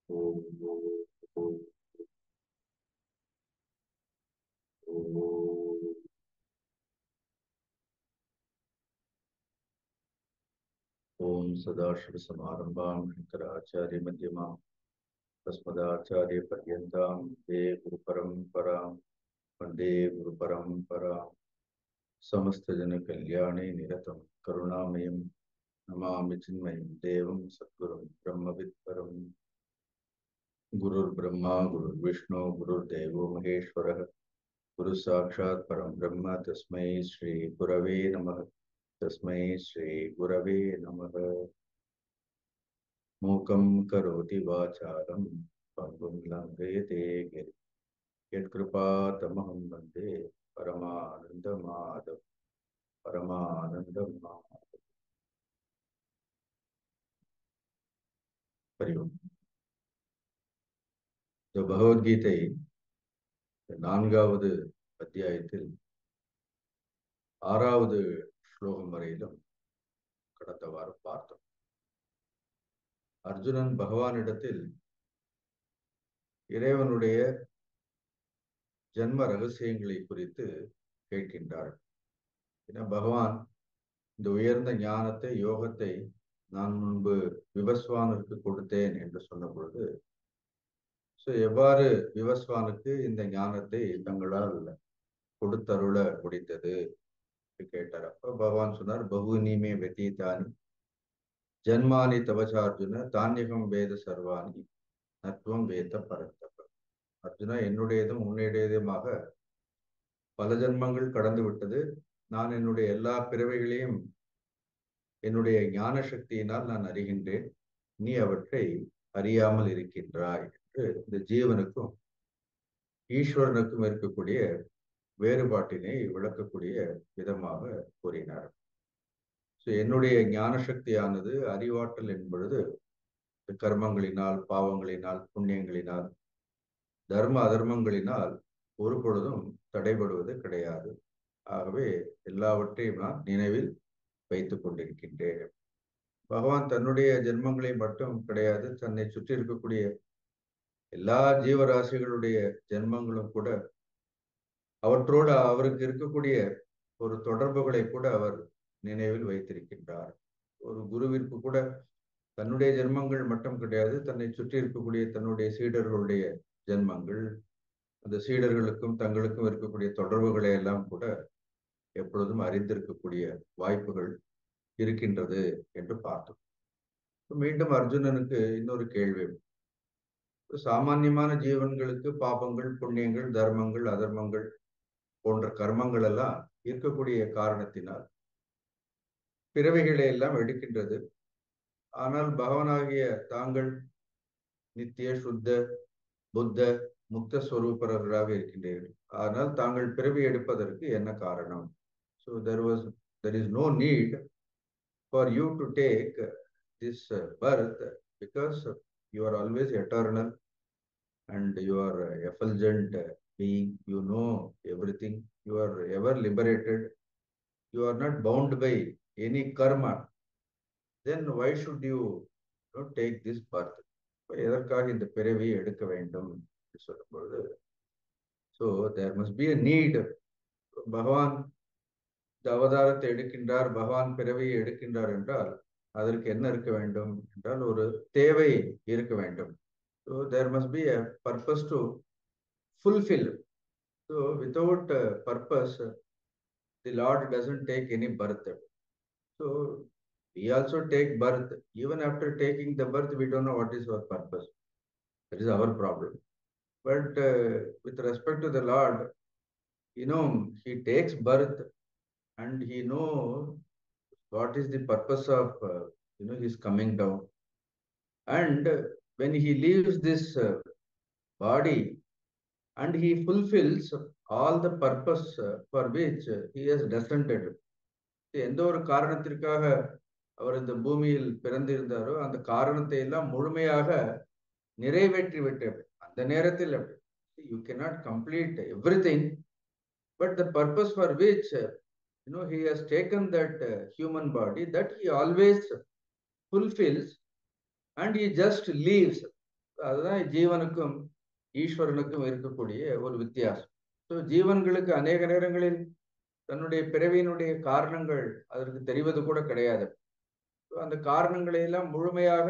Om Sadashiva-Samarambham Shankaracharya-Madhyamam Tasmadacharya-Paryantam Vande Guru-Paramparam Vande Guru-Paramparam Samasta-Jana-Kalyane Niratam Karunamayam Namami Chinmayam Devam Satgurum Brahma-Vidparam Gurur Brahma Gurur Vishnu Gurur Devo Maheshwarah Guru Sakshat Param Brahma Tasmai Shri Gurave Namaha Tasmai Shri Gurave Namaha Mukam karoti vacharam pangum langayate giri yatkripatamaham bande paramanandamaadav paramanandamaadav. Hariom. இந்த பகவத்கீதை நான்காவது அத்தியாயத்தில் 6வது ஸ்லோகம் வரையிலும் கடந்த வாரம் பார்த்தோம். அர்ஜுனன் பகவானிடத்தில் இறைவனுடைய ஜன்ம ரகசியங்களை குறித்து கேட்கின்றார். ஏன்னா பகவான் இந்த உயர்ந்த ஞானத்தை யோகத்தை நான் முன்பு விவஸ்வானுக்கு கொடுத்தேன் என்று சொன்ன பொழுது எவ்வாறு விவஸ்வானுக்கு இந்த ஞானத்தை தங்களால் கொடுத்தருள முடிந்தது கேட்டார். அப்ப பகவான் சொன்னார், பகுநீமே வெதீதானி ஜன்மானி தவசார்ஜுன தானியகம் வேத சர்வாணி நத்வம் வேத பரந்தப. அர்ஜுனா, என்னுடையதும் உன்னுடையதுமாக பல ஜன்மங்கள் கடந்து விட்டது. நான் என்னுடைய எல்லா பிறவைகளையும் என்னுடைய ஞான சக்தியினால் நான் அறிகின்றேன். நீ அவற்றை அறியாமல் இருக்கின்றாய் என்று இந்த ஜீவனுக்கும் ஈஸ்வரனுக்கும் இருக்கக்கூடிய வேறுபாட்டினை விளக்கக்கூடிய விதமாக கூறினார். என்னுடைய ஞான சக்தியானது அறிவாற்றல் என்பது கர்மங்களினால், பாவங்களினால், புண்ணியங்களினால், தர்ம அதர்மங்களினால் ஒரு பொழுதும் தடைபடுவது கிடையாது. ஆகவே எல்லாவற்றையும் நான் நினைவில் வைத்துக் கொண்டிருக்கின்றேன். பகவான் தன்னுடைய ஜென்மங்களை மட்டும் கிடையாது, தன்னை சுற்றி இருக்கக்கூடிய எல்லா ஜீவராசிகளுடைய ஜென்மங்களும் கூட அவற்றோடு அவருக்கு இருக்கக்கூடிய ஒரு தொடர்புகளை கூட அவர் நினைவில் வைத்திருக்கின்றார். ஒரு குருவிற்கு கூட தன்னுடைய ஜென்மங்கள் மட்டும் கிடையாது, தன்னை சுற்றி இருக்கக்கூடிய தன்னுடைய சீடர்களுடைய ஜென்மங்கள், அந்த சீடர்களுக்கும் தங்களுக்கும் இருக்கக்கூடிய தொடர்புகளை எல்லாம் கூட எப்பொழுதும் அறிந்திருக்கக்கூடிய வாய்ப்புகள் இருக்கின்றது என்று பார்த்தோம். மீண்டும் அர்ஜுனனுக்கு இன்னொரு கேள்வி. சாமான்யமான ஜீவன்களுக்கு பாபங்கள், புண்ணியங்கள், தர்மங்கள், அதர்மங்கள் போன்ற கர்மங்கள் எல்லாம் இருக்கக்கூடிய காரணத்தினால் பிறவைகளை எல்லாம் எடுக்கின்றது. ஆனால் பகவானாகிய தாங்கள் நித்திய சுத்த புத்த முக்த ஸ்வரூபர்களாக இருக்கின்றீர்கள். ஆனால் தாங்கள் பிறவி எடுப்பதற்கு என்ன காரணம்? So there is no need for you to take this birth, because you are always eternal and you are effulgent being. You know everything. You are ever liberated. You are not bound by any karma. Then why should you take this birth? எதற்காக இந்த பிறவியை எடுக்க வேண்டும் என்று சொல்லும் பொழுது, so there must be a need. பகவான் இந்த அவதாரத்தை எடுக்கின்றார், பகவான் பிறவியை எடுக்கின்றார் என்றால் அதற்கு என்ன இருக்க வேண்டும் என்றால் ஒரு தேவை இருக்க வேண்டும். So there must be a purpose to fulfill. So without purpose, the Lord doesn't take any birth. So we also take birth. Even after taking the birth, we don't know what is our purpose. That is our problem. But with respect to the Lord, he takes birth and he knows what is the purpose of his coming down. And when he leaves this body and he fulfills all the purpose for which he has descended. எந்த ஒரு காரணத்திற்காக அவர் இந்த பூமியில் பிறந்திருந்தாரோ அந்த காரணத்தை எல்லாம் முழுமையாக நிறைவேற்றி விட்டார். அந்த நேரத்தில் you cannot complete everything, but the purpose for which he has taken that human body, that he always fulfills, and he just leaves. அதுதான் ஜீவனுக்கும் ஈஸ்வரனுக்கும் இருக்கக்கூடிய ஒரு வித்தியாசம். ஸோ ஜீவன்களுக்கு அநேக நேரங்களில் தன்னுடைய பிறவியினுடைய காரணங்கள் அதற்கு தெரிவது கூட கிடையாது. அந்த காரணங்களை எல்லாம் முழுமையாக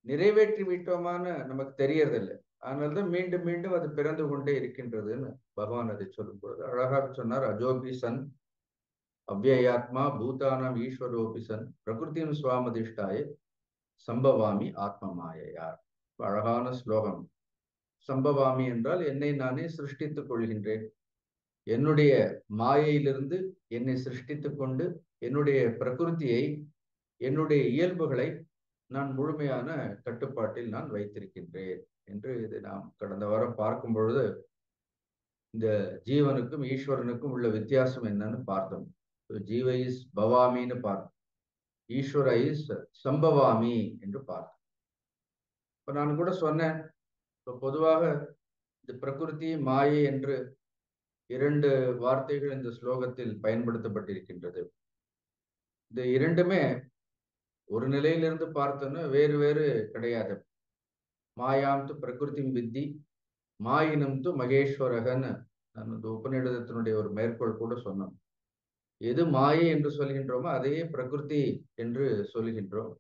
நிறைவேற்றி விட்டோமான்னு நமக்கு தெரியறதில்லை. அதனால்தான் மீண்டும் மீண்டும் அது பிறந்து கொண்டே இருக்கின்றதுன்னு பகவான் அதை சொல்லும் பொழுது அழகாக சொன்னார். அஜோபி சன் அவ்யயாத்மா பூதானாம் ஈஸ்வரோபி சன் பிரகிருதியும் சுவாமதிஷ்டாய சம்பவாமி ஆத்ம மாயையார். அழகான ஸ்லோகம். சம்பவாமி என்றால் என்னை நானே சிருஷ்டித்துக் கொள்கின்றேன். என்னுடைய மாயையிலிருந்து என்னை சிருஷ்டித்துக் கொண்டு என்னுடைய பிரகிருதியை, என்னுடைய இயல்புகளை நான் முழுமையான கட்டுப்பாட்டில் நான் வைத்திருக்கின்றேன் என்று இதை நாம் கடந்த வாரம் பார்க்கும் பொழுது இந்த ஜீவனுக்கும் ஈஸ்வரனுக்கும் உள்ள வித்தியாசம் என்னன்னு பார்த்தோம். ஜீவ இஸ் பவாமின்னு பார்த்தோம், ஈஸ்வர இஸ் சம்பவாமி என்று பார்த்தோம். இப்ப நான் கூட சொன்னேன், இப்போ பொதுவாக இந்த பிரகிருதி மாயை என்று 2 வார்த்தைகள் இந்த ஸ்லோகத்தில் பயன்படுத்தப்பட்டிருக்கின்றது. இந்த இரண்டுமே ஒரு நிலையிலிருந்து பார்த்தோன்னா வேறு வேறு கிடையாது. மாயாம் து பிரகிருதி வித்தி மாயினம் து மகேஸ்வரகன்னு நான் இந்த உபநிடதத்தினுடைய ஒரு மேற்கோள் கூட சொன்னோம். எது மாயை என்று சொல்கின்றோமோ அதையே பிரகிருதி என்று சொல்கின்றோம்.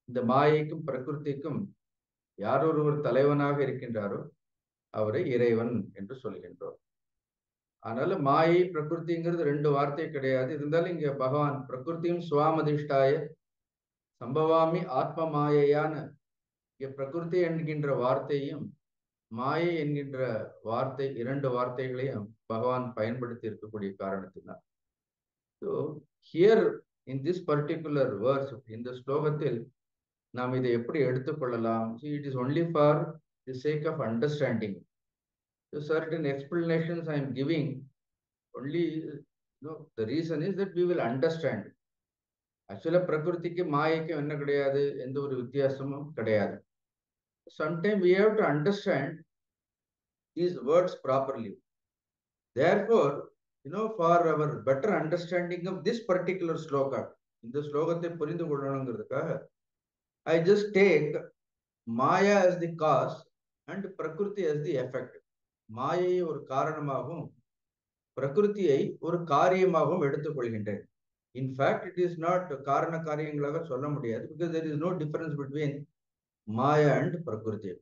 இந்த மாயைக்கும் பிரகிருதிக்கும் யார் ஒருவர் தலைவனாக இருக்கின்றாரோ அவரை இறைவன் என்று சொல்கின்றோம். அதனால மாயை பிரகிருதிங்கிறது 2 வார்த்தை கிடையாது. இருந்தாலும் இங்க பகவான் பிரகிருதியும் சுவாமதிஷ்டாய சம்பவாமி ஆத்ம மாயையான இங்க பிரகிருதி என்கின்ற வார்த்தையும் மாயை என்கின்ற வார்த்தை 2 வார்த்தைகளையும் பகவான் பயன்படுத்தி இருக்கக்கூடிய காரணத்தினால். So here in this particular verse, இந்த ஸ்லோகத்தில் நாம் இதை எப்படி எடுத்துக்கொள்ளலாம்? It is only for the sake of understanding. So certain explanations I am giving only, the reason is that we will understand. Actually பிரகிருதிக்கு மாயைக்கு என்ன கிடையாது, எந்த ஒரு வித்தியாசமும் கிடையாது. Sometimes we have to understand these words properly. Therefore, for our better understanding of this particular sloka, இந்த ஸ்லோகத்தை புரிந்து கொள்ளணுங்கிறதுக்காக I just take Maya as the cause and Prakriti as the effect. மாயையை ஒரு காரணமாகவும் பிரகிருதியை ஒரு காரியமாகவும் எடுத்துக்கொள்கின்றேன். இன்ஃபேக்ட் இட் இஸ் நாட் காரண காரியங்களாக சொல்ல முடியாது. Because there is no difference between Maya and Prakriti.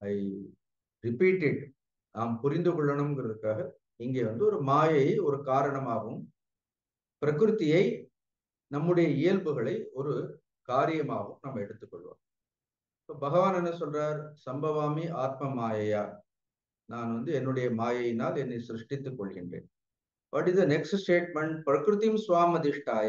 I repeat it, நாம் புரிந்து கொள்ளணுங்கிறதுக்காக இங்கே ஒரு மாயையை ஒரு காரணமாகவும் பிரகிருதியை நம்முடைய இயல்புகளை ஒரு காரியமாகவும் நம்ம எடுத்துக்கொள்வோம். பகவான் என்ன சொல்றார்? சம்பவாமி ஆத்ம மாயையா, நான் என்னுடைய மாயையினால் என்னை சிருஷ்டித்துக் கொள்கின்றேன். What is the next statement? பிரகிருதியும் சுவாமதிஷ்டாய,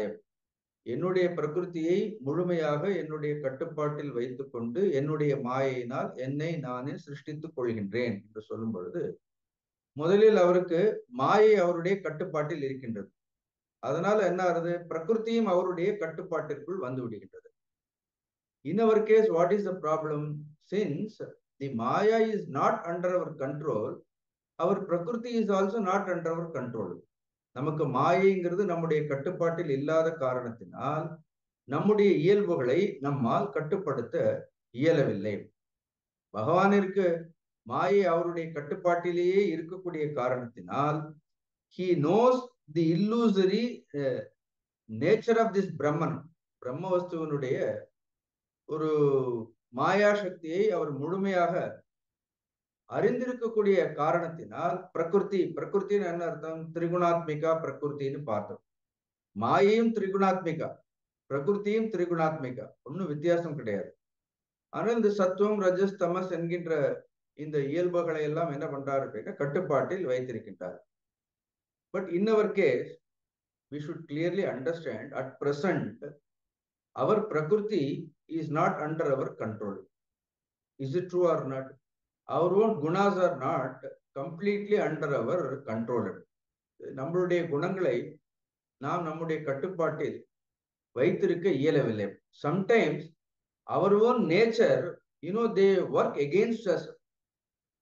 என்னுடைய பிரகிருதியை முழுமையாக என்னுடைய கட்டுப்பாட்டில் வைத்துக் கொண்டு என்னுடைய மாயையினால் என்னை நானே சிருஷ்டித்துக் கொள்கின்றேன் என்று சொல்லும் பொழுது முதலில் அவருக்கு மாயை அவருடைய கட்டுப்பாட்டில் இருக்கின்றது. அதனால என்ன ஆகுது? பிரகிருதியும் அவருடைய கட்டுப்பாட்டிற்குள் வந்து விடுகின்றது. In our case, what is the problem? Since the Maya is not under our control, our Prakriti is also not under our control. நமக்கு மாயைங்கிறது நம்முடைய கட்டுப்பாட்டில் இல்லாத காரணத்தினால் நம்முடைய இயல்புகளை நம்மால் கட்டுப்படுத்த இயலவில்லை. பகவானிற்கு மாயை அவருடைய கட்டுப்பாட்டிலேயே இருக்கக்கூடிய காரணத்தினால் he knows the illusory nature of this Brahman, பிரம்ம வஸ்துவனுடைய ஒரு மாயா சக்தியை அவர் முழுமையாக அறிந்திருக்கக்கூடிய காரணத்தினால் பிரகிருத்தின்னு என்ன அர்த்தம்? திரிகுணாத்மிகா பிரகிருத்தின்னு பார்த்தோம். மாயையும் திரிகுணாத்மிகா, பிரகிருத்தியும் திரிகுணாத்மிகா, ஒன்னும் வித்தியாசம் கிடையாது. ஆனால் இந்த சத்துவம் ரஜஸ் தமஸ் என்கின்ற இந்த இயல்புகளை எல்லாம் என்ன பண்றாரு அப்படின்னா கட்டுப்பாட்டில் வைத்திருக்கின்றார். பட் இன் அவர் case we should clearly understand at present our Prakriti is not under our control. Is it true or not? Our own gunas are not completely under our control. நம்மளுடைய குணங்களை நாம் நம்முடைய கட்டுப்பாட்டில் வைத்திருக்க இயலவில்லை. Sometimes our own nature, they work against us.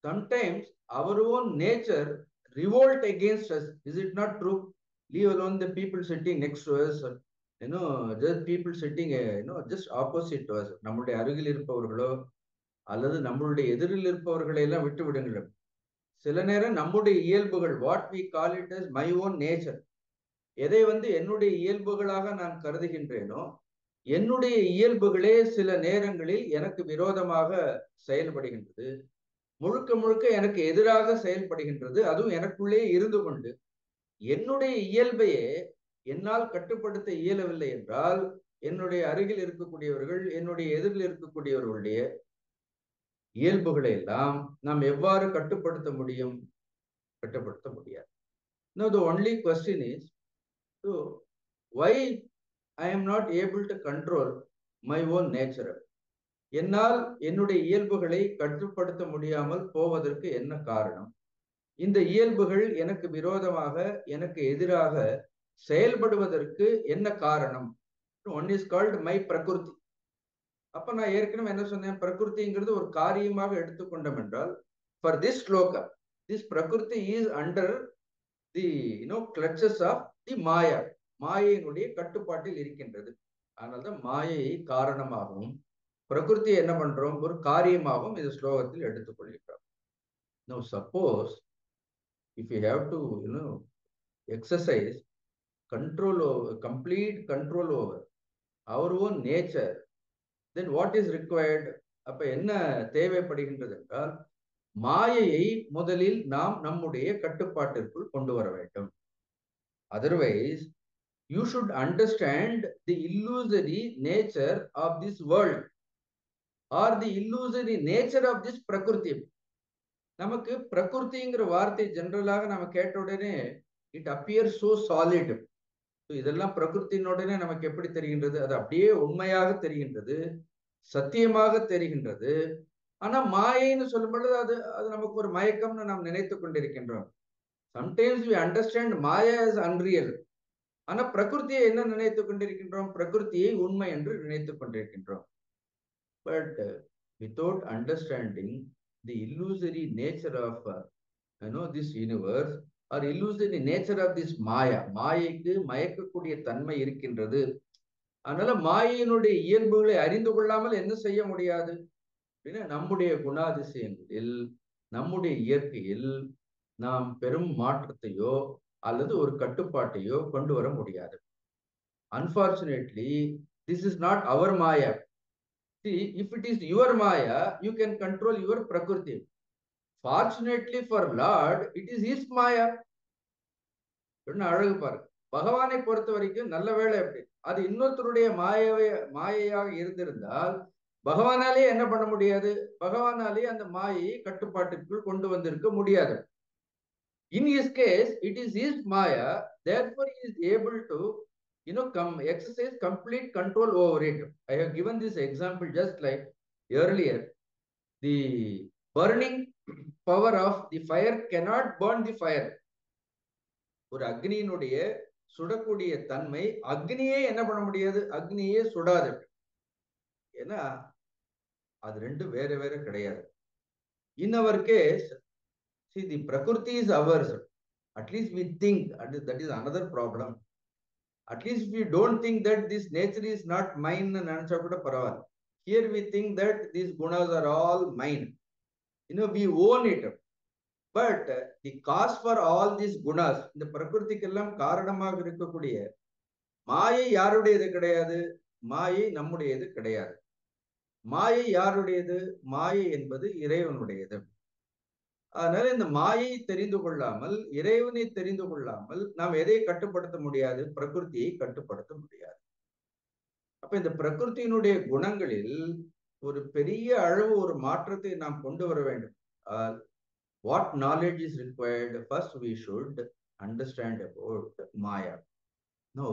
Sometimes our own nature revolt against us. Is it not true? Leave alone the people sitting next to us, just people sitting, just opposite to us. நம்முடைய அருகில் இருப்பவர்களோ அல்லது நம்மளுடைய எதிரில் இருப்பவர்களை எல்லாம் விட்டு விடுங்கள். சில நேரம் நம்முடைய இயல்புகள், what we call it as my own nature, எதை என்னுடைய இயல்புகளாக நான் கருதுகின்றேனோ, என்னுடைய இயல்புகளே சில நேரங்களில் எனக்கு விரோதமாக செயல்படுகின்றது, முழுக்க முழுக்க எனக்கு எதிராக செயல்படுகின்றது. அதுவும் எனக்குள்ளே இருந்து கொண்டு என்னுடைய இயல்பையே என்னால் கட்டுப்படுத்த இயலவில்லை என்றால், என்னுடைய அருகில் இருக்கக்கூடியவர்கள், என்னுடைய எதிரில் இருக்கக்கூடியவர்களுடைய இயல்புகளை எல்லாம் நாம் எவ்வாறு கட்டுப்படுத்த முடியும்? கட்டுப்படுத்த முடியாது. Now the only question is, so why I am not able to control my own nature? என்னால் என்னுடைய இயல்புகளை கட்டுப்படுத்த முடியாமல் போவதற்கு என்ன காரணம்? இந்த இயல்புகள் எனக்கு விரோதமாக, எனக்கு எதிராக செயல்படுவதற்கு என்ன காரணம்? ஒன் இஸ் கால்ட் மை பிரகிருதி. அப்ப நான் ஏற்கனவே என்ன சொன்னேன்? பிரகிருதிங்கிறது ஒரு காரியமாக எடுத்துக்கொண்டோம் என்றால், for this shloka, this Prakriti is under the clutches of the Maya. மாயையினுடைய கட்டுப்பாட்டில் இருக்கின்றது. அதனால்தான் மாயையை காரணமாகவும் பிரகிருதி என்ன பண்றோம்? ஒரு காரியமாகவும் இந்த ஸ்லோகத்தில் எடுத்துக்கொள்கிறோம். Now suppose if you have to exercise control over, complete control over our own nature, then what is required? அப்ப என்ன தேவைப்படுகின்றது என்றால், மாயையை முதலில் நாம் நம்முடைய கட்டுப்பாட்டிற்குள் கொண்டு வர வேண்டும். Otherwise you should understand the illusory nature of this world or the illusory nature of this prakriti. நமக்கு பிரகிருதிங்கிற வார்த்தை ஜெனரலாக நம்ம கேட்ட உடனே இட் அப்பியர் சோ சாலிட். இதெல்லாம் பிரகிருத்தின் உடனே நமக்கு எப்படி தெரிகின்றது? அது அப்படியே உண்மையாக தெரிகின்றது, சத்தியமாக தெரிகின்றது. ஆனா மாயைன்னு சொல்லும் பொழுது அது அது நமக்கு ஒரு மயக்கம்னு நாம் நினைத்து கொண்டிருக்கின்றோம். Sometimes we understand Maya is unreal. ஆனா பிரகிருத்தியை என்ன நினைத்து கொண்டிருக்கின்றோம்? பிரகிருத்தியை உண்மை என்று நினைத்து கொண்டிருக்கின்றோம். But without understanding the illusory nature of this universe or illusory nature of this maya, மாயைக்கு மயக்கக்கூடிய தன்மை இருக்கின்றது. அதனால மாயையினுடைய இயல்புகளை அறிந்து கொள்ளாமல் என்ன செய்ய முடியாது அப்படின்னா, நம்முடைய குணாதிசயங்களில், நம்முடைய இயற்கையில் நாம் பெரும் மாற்றத்தையோ அல்லது ஒரு கட்டுப்பாட்டையோ கொண்டு வர முடியாது. Unfortunately, this is not our maya. See, if it is your maya, you can control your prakriti. Fortunately for Lord, it is his maya. அழகு பாருங்க. பகவானை பொறுத்த வரைக்கும் நல்ல வேளை எப்படி, அது இன்னொருத்தருடைய மாயையாக இருந்திருந்தால் பகவானாலே என்ன பண்ண முடியாது? பகவானாலே அந்த மாயையை கட்டுப்பாட்டிற்குள் கொண்டு வந்திருக்க முடியாது. In his case, it is his maya, therefore he is able to exercise complete control over it. I have given this example just like earlier. The burning power of the fire cannot burn the fire. ஒரு அக்னியினுடைய சுடக்கூடிய தன்மை அக்னியே என்ன பண்ண முடியாது? அக்னியே சுடாது. ஏன்னா அது ரெண்டு வேற வேற கிடையாது. In our case, see, the prakriti is ours. At least we think, that is another problem. At least we don't think that this nature is not mine. Here we think that these gunas are all mine. We own it. But the cause for all these gunas, இந்த பிரகிருதிக்கெல்லாம் காரணமாக இருக்கக்கூடிய மாயை யாருடையது கிடையாது? மாயை நம்முடையது கிடையாது. மாயை யாருடையது? மாயை என்பது இறைவனுடையது. அதனால இந்த மாயை தெரிந்து கொள்ளாமல், இறைவனை தெரிந்து கொள்ளாமல் நாம் எதை கட்டுப்படுத்த முடியாது? பிரகிருதியை கட்டுப்படுத்த முடியாது. அப்ப இந்த பிரகிருத்தினுடைய குணங்களில் ஒரு பெரிய அளவு ஒரு மாற்றத்தை நாம் கொண்டு வர வேண்டும். What knowledge is required? First we should understand about Maya. Now,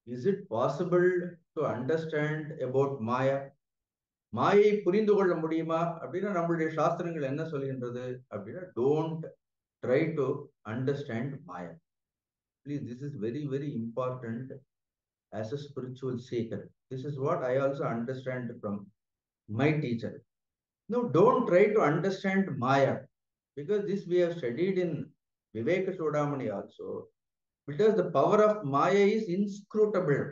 is it possible to understand about Maya? மாயை புரிந்து கொள்ள முடியுமா அப்படின்னா நம்மளுடைய சாஸ்திரங்கள் என்ன சொல்கின்றது அப்படின்னா, don't try to understand Maya. Please, this is very, very important as a spiritual seeker. This is what I also understand from my teacher. No, don't try to understand Maya, because this we have studied in Viveka Chudamani also, because the power of Maya is inscrutable.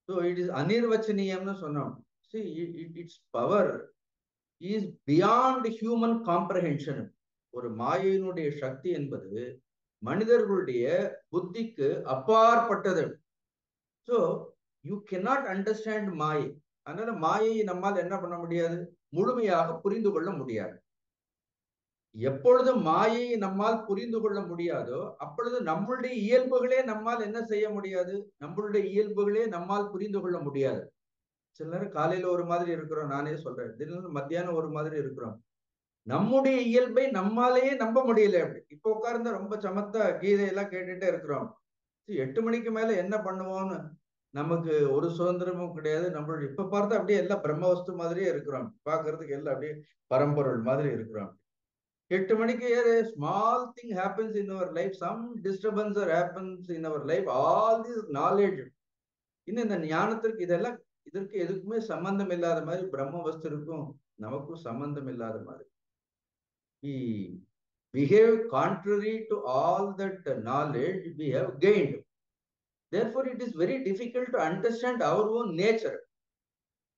So it is anirvachaniyam na sonam. See, its power is beyond human comprehension. ஒரு மாயையினுடைய சக்தி என்பது மனிதர்களுடைய புத்திக்கு அப்பாற்பட்டது. So you cannot understand மாயை. அதனால மாயையை நம்மால் என்ன பண்ண முடியாது, முழுமையாக புரிந்து கொள்ள முடியாது. எப்பொழுது மாயையை நம்மால் புரிந்து கொள்ள முடியாதோ அப்பொழுது நம்மளுடைய இயல்புகளே நம்மால் என்ன செய்ய முடியாது, நம்மளுடைய இயல்புகளே நம்மால் புரிந்து கொள்ள முடியாது. சில நேரம் காலையில ஒரு மாதிரி இருக்கிறோம், நானே சொல்றேன், திடீர்னு மத்தியானம் ஒரு மாதிரி இருக்கிறோம். நம்முடைய இயல்பை நம்மாலேயே நம்ப முடியல. அப்படி இப்ப உட்கார்ந்து ரொம்ப சமத்தா கீதையெல்லாம் கேட்டுட்டே இருக்கிறோம். 8 மணிக்கு மேல என்ன பண்ணுவோம்னு நமக்கு ஒரு சுதந்திரமும் கிடையாது. நம்மளுடைய இப்ப பார்த்தா அப்படியே எல்லாம் பிரம்மவஸ்து மாதிரியே இருக்கிறோம். பாக்குறதுக்கு எல்லாம் அப்படியே பரம்பொருள் மாதிரி இருக்கிறோம். 8 மணிக்கு small thing happens in our life, some disturbance happens in our life, all this knowledge. இன்னும் இந்த ஞானத்திற்கு இதெல்லாம் இதற்கு எதுக்குமே சம்பந்தம் இல்லாத மாதிரி, பிரம்மவஸ்திற்கும் நமக்கும் சம்பந்தம் இல்லாத மாதிரி. We behave contrary to all that knowledge we have gained. Therefore, it is very difficult to understand our own nature,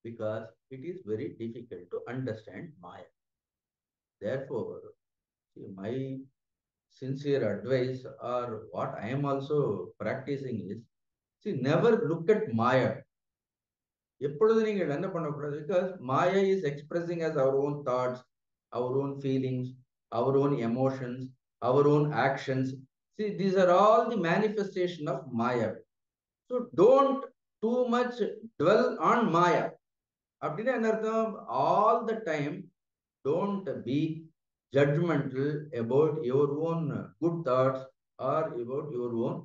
because it is very difficult to understand Maya. Therefore, my sincere advice, or what I am also practicing, is never look at Maya. எப்பொழுது நீங்கள் என்ன பண்ணக்கூடாது, because Maya is expressing as our own thoughts, our own feelings, our own emotions, our own actions. See, these are all the manifestation of Maya. So don't too much dwell on Maya. அப்படின்னா என்ன அர்த்தம், all the time don't be judgmental about your own good thoughts or about your own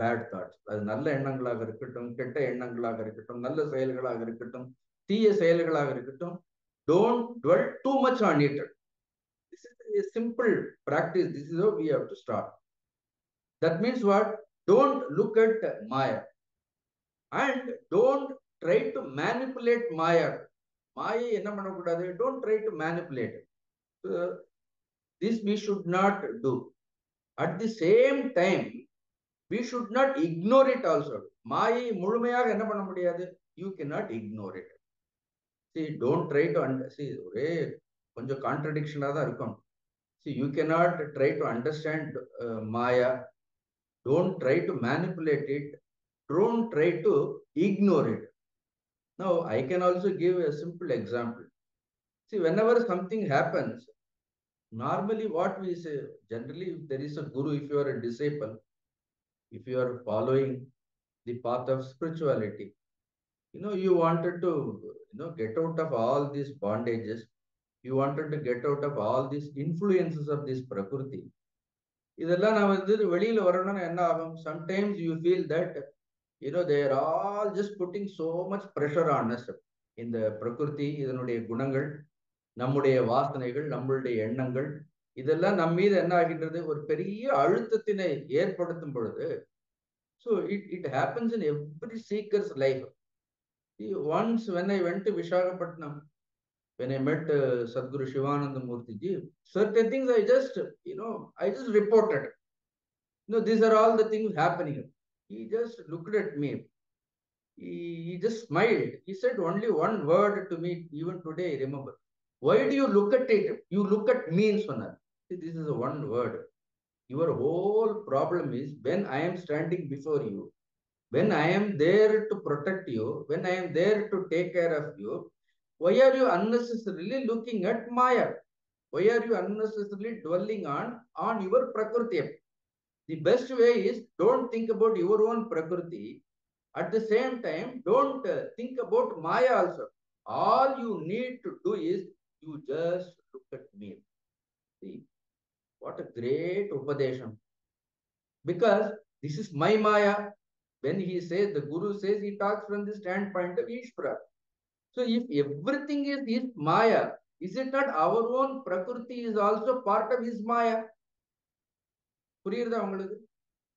bad thoughts. அது நல்ல எண்ணங்களாக இருக்கட்டும், கெட்ட எண்ணங்களாக இருக்கட்டும், நல்ல செயல்களாக இருக்கட்டும், தீய செயல்களாக இருக்கட்டும், don't dwell too much on it. This is a simple practice. This is how we have to start. That means what? Don't look at Maya and don't try to manipulate Maya. Maya என்ன பண்ணக்கூடாது, don't try to manipulate. This we should not do. At the same time, we should not ignore it also. Maya முழுமையாக என்ன பண்ண முடியாது, you cannot ignore it. See, don't try to see, ஒரே கொஞ்சம் கான்ட்ரடிக்ஷனா தான் இருக்கும். See, you cannot try to understand Maya. Don't try to manipulate it. Don't try to ignore it. Now, I can also give a simple example. See, whenever something happens, normally what we say, generally, if there is a guru, if you are a disciple, if you are following the path of spirituality, you wanted to, get out of all these bondages. You wanted to get out of all these influences of this Prakriti. இதெல்லாம் நான் வெளியில வரணும்னா என்ன ஆகும்? Sometimes you feel that, they are all just putting so much pressure on us. இந்த பிரகிருதி, இதனுடைய குணங்கள், நம்முடைய வாசனைகள், நம்மளுடைய எண்ணங்கள், இதெல்லாம் நம்ம மீது என்ன ஆகின்றது, ஒரு பெரிய அழுத்தத்தினை ஏற்படுத்தும் பொழுது, so it happens in every seeker's life. Once when I went to Visakhapatnam, when I met Sadhguru Shivananda Murthy ji, certain things I just reported. These are all the things happening. He just looked at me. He just smiled. He said only one word to me, even today I remember. Why do you look at it? You look at me, Sonar. See, this is a one word. Your whole problem is, when I am standing before you, when I am there to protect you, when I am there to take care of you, why are you unnecessarily looking at Maya? Why are you unnecessarily dwelling on your Prakriti? The best way is, don't think about your own Prakriti. At the same time, don't think about Maya also. All you need to do is, you just look at me. See, what a great Upadesham. Because this is my Maya. When he says, the Guru says, he talks from the standpoint of Ishvara. So if everything is his Maya, is it not our own Prakriti is also part of his Maya? புரியுறதா உங்களுக்கு?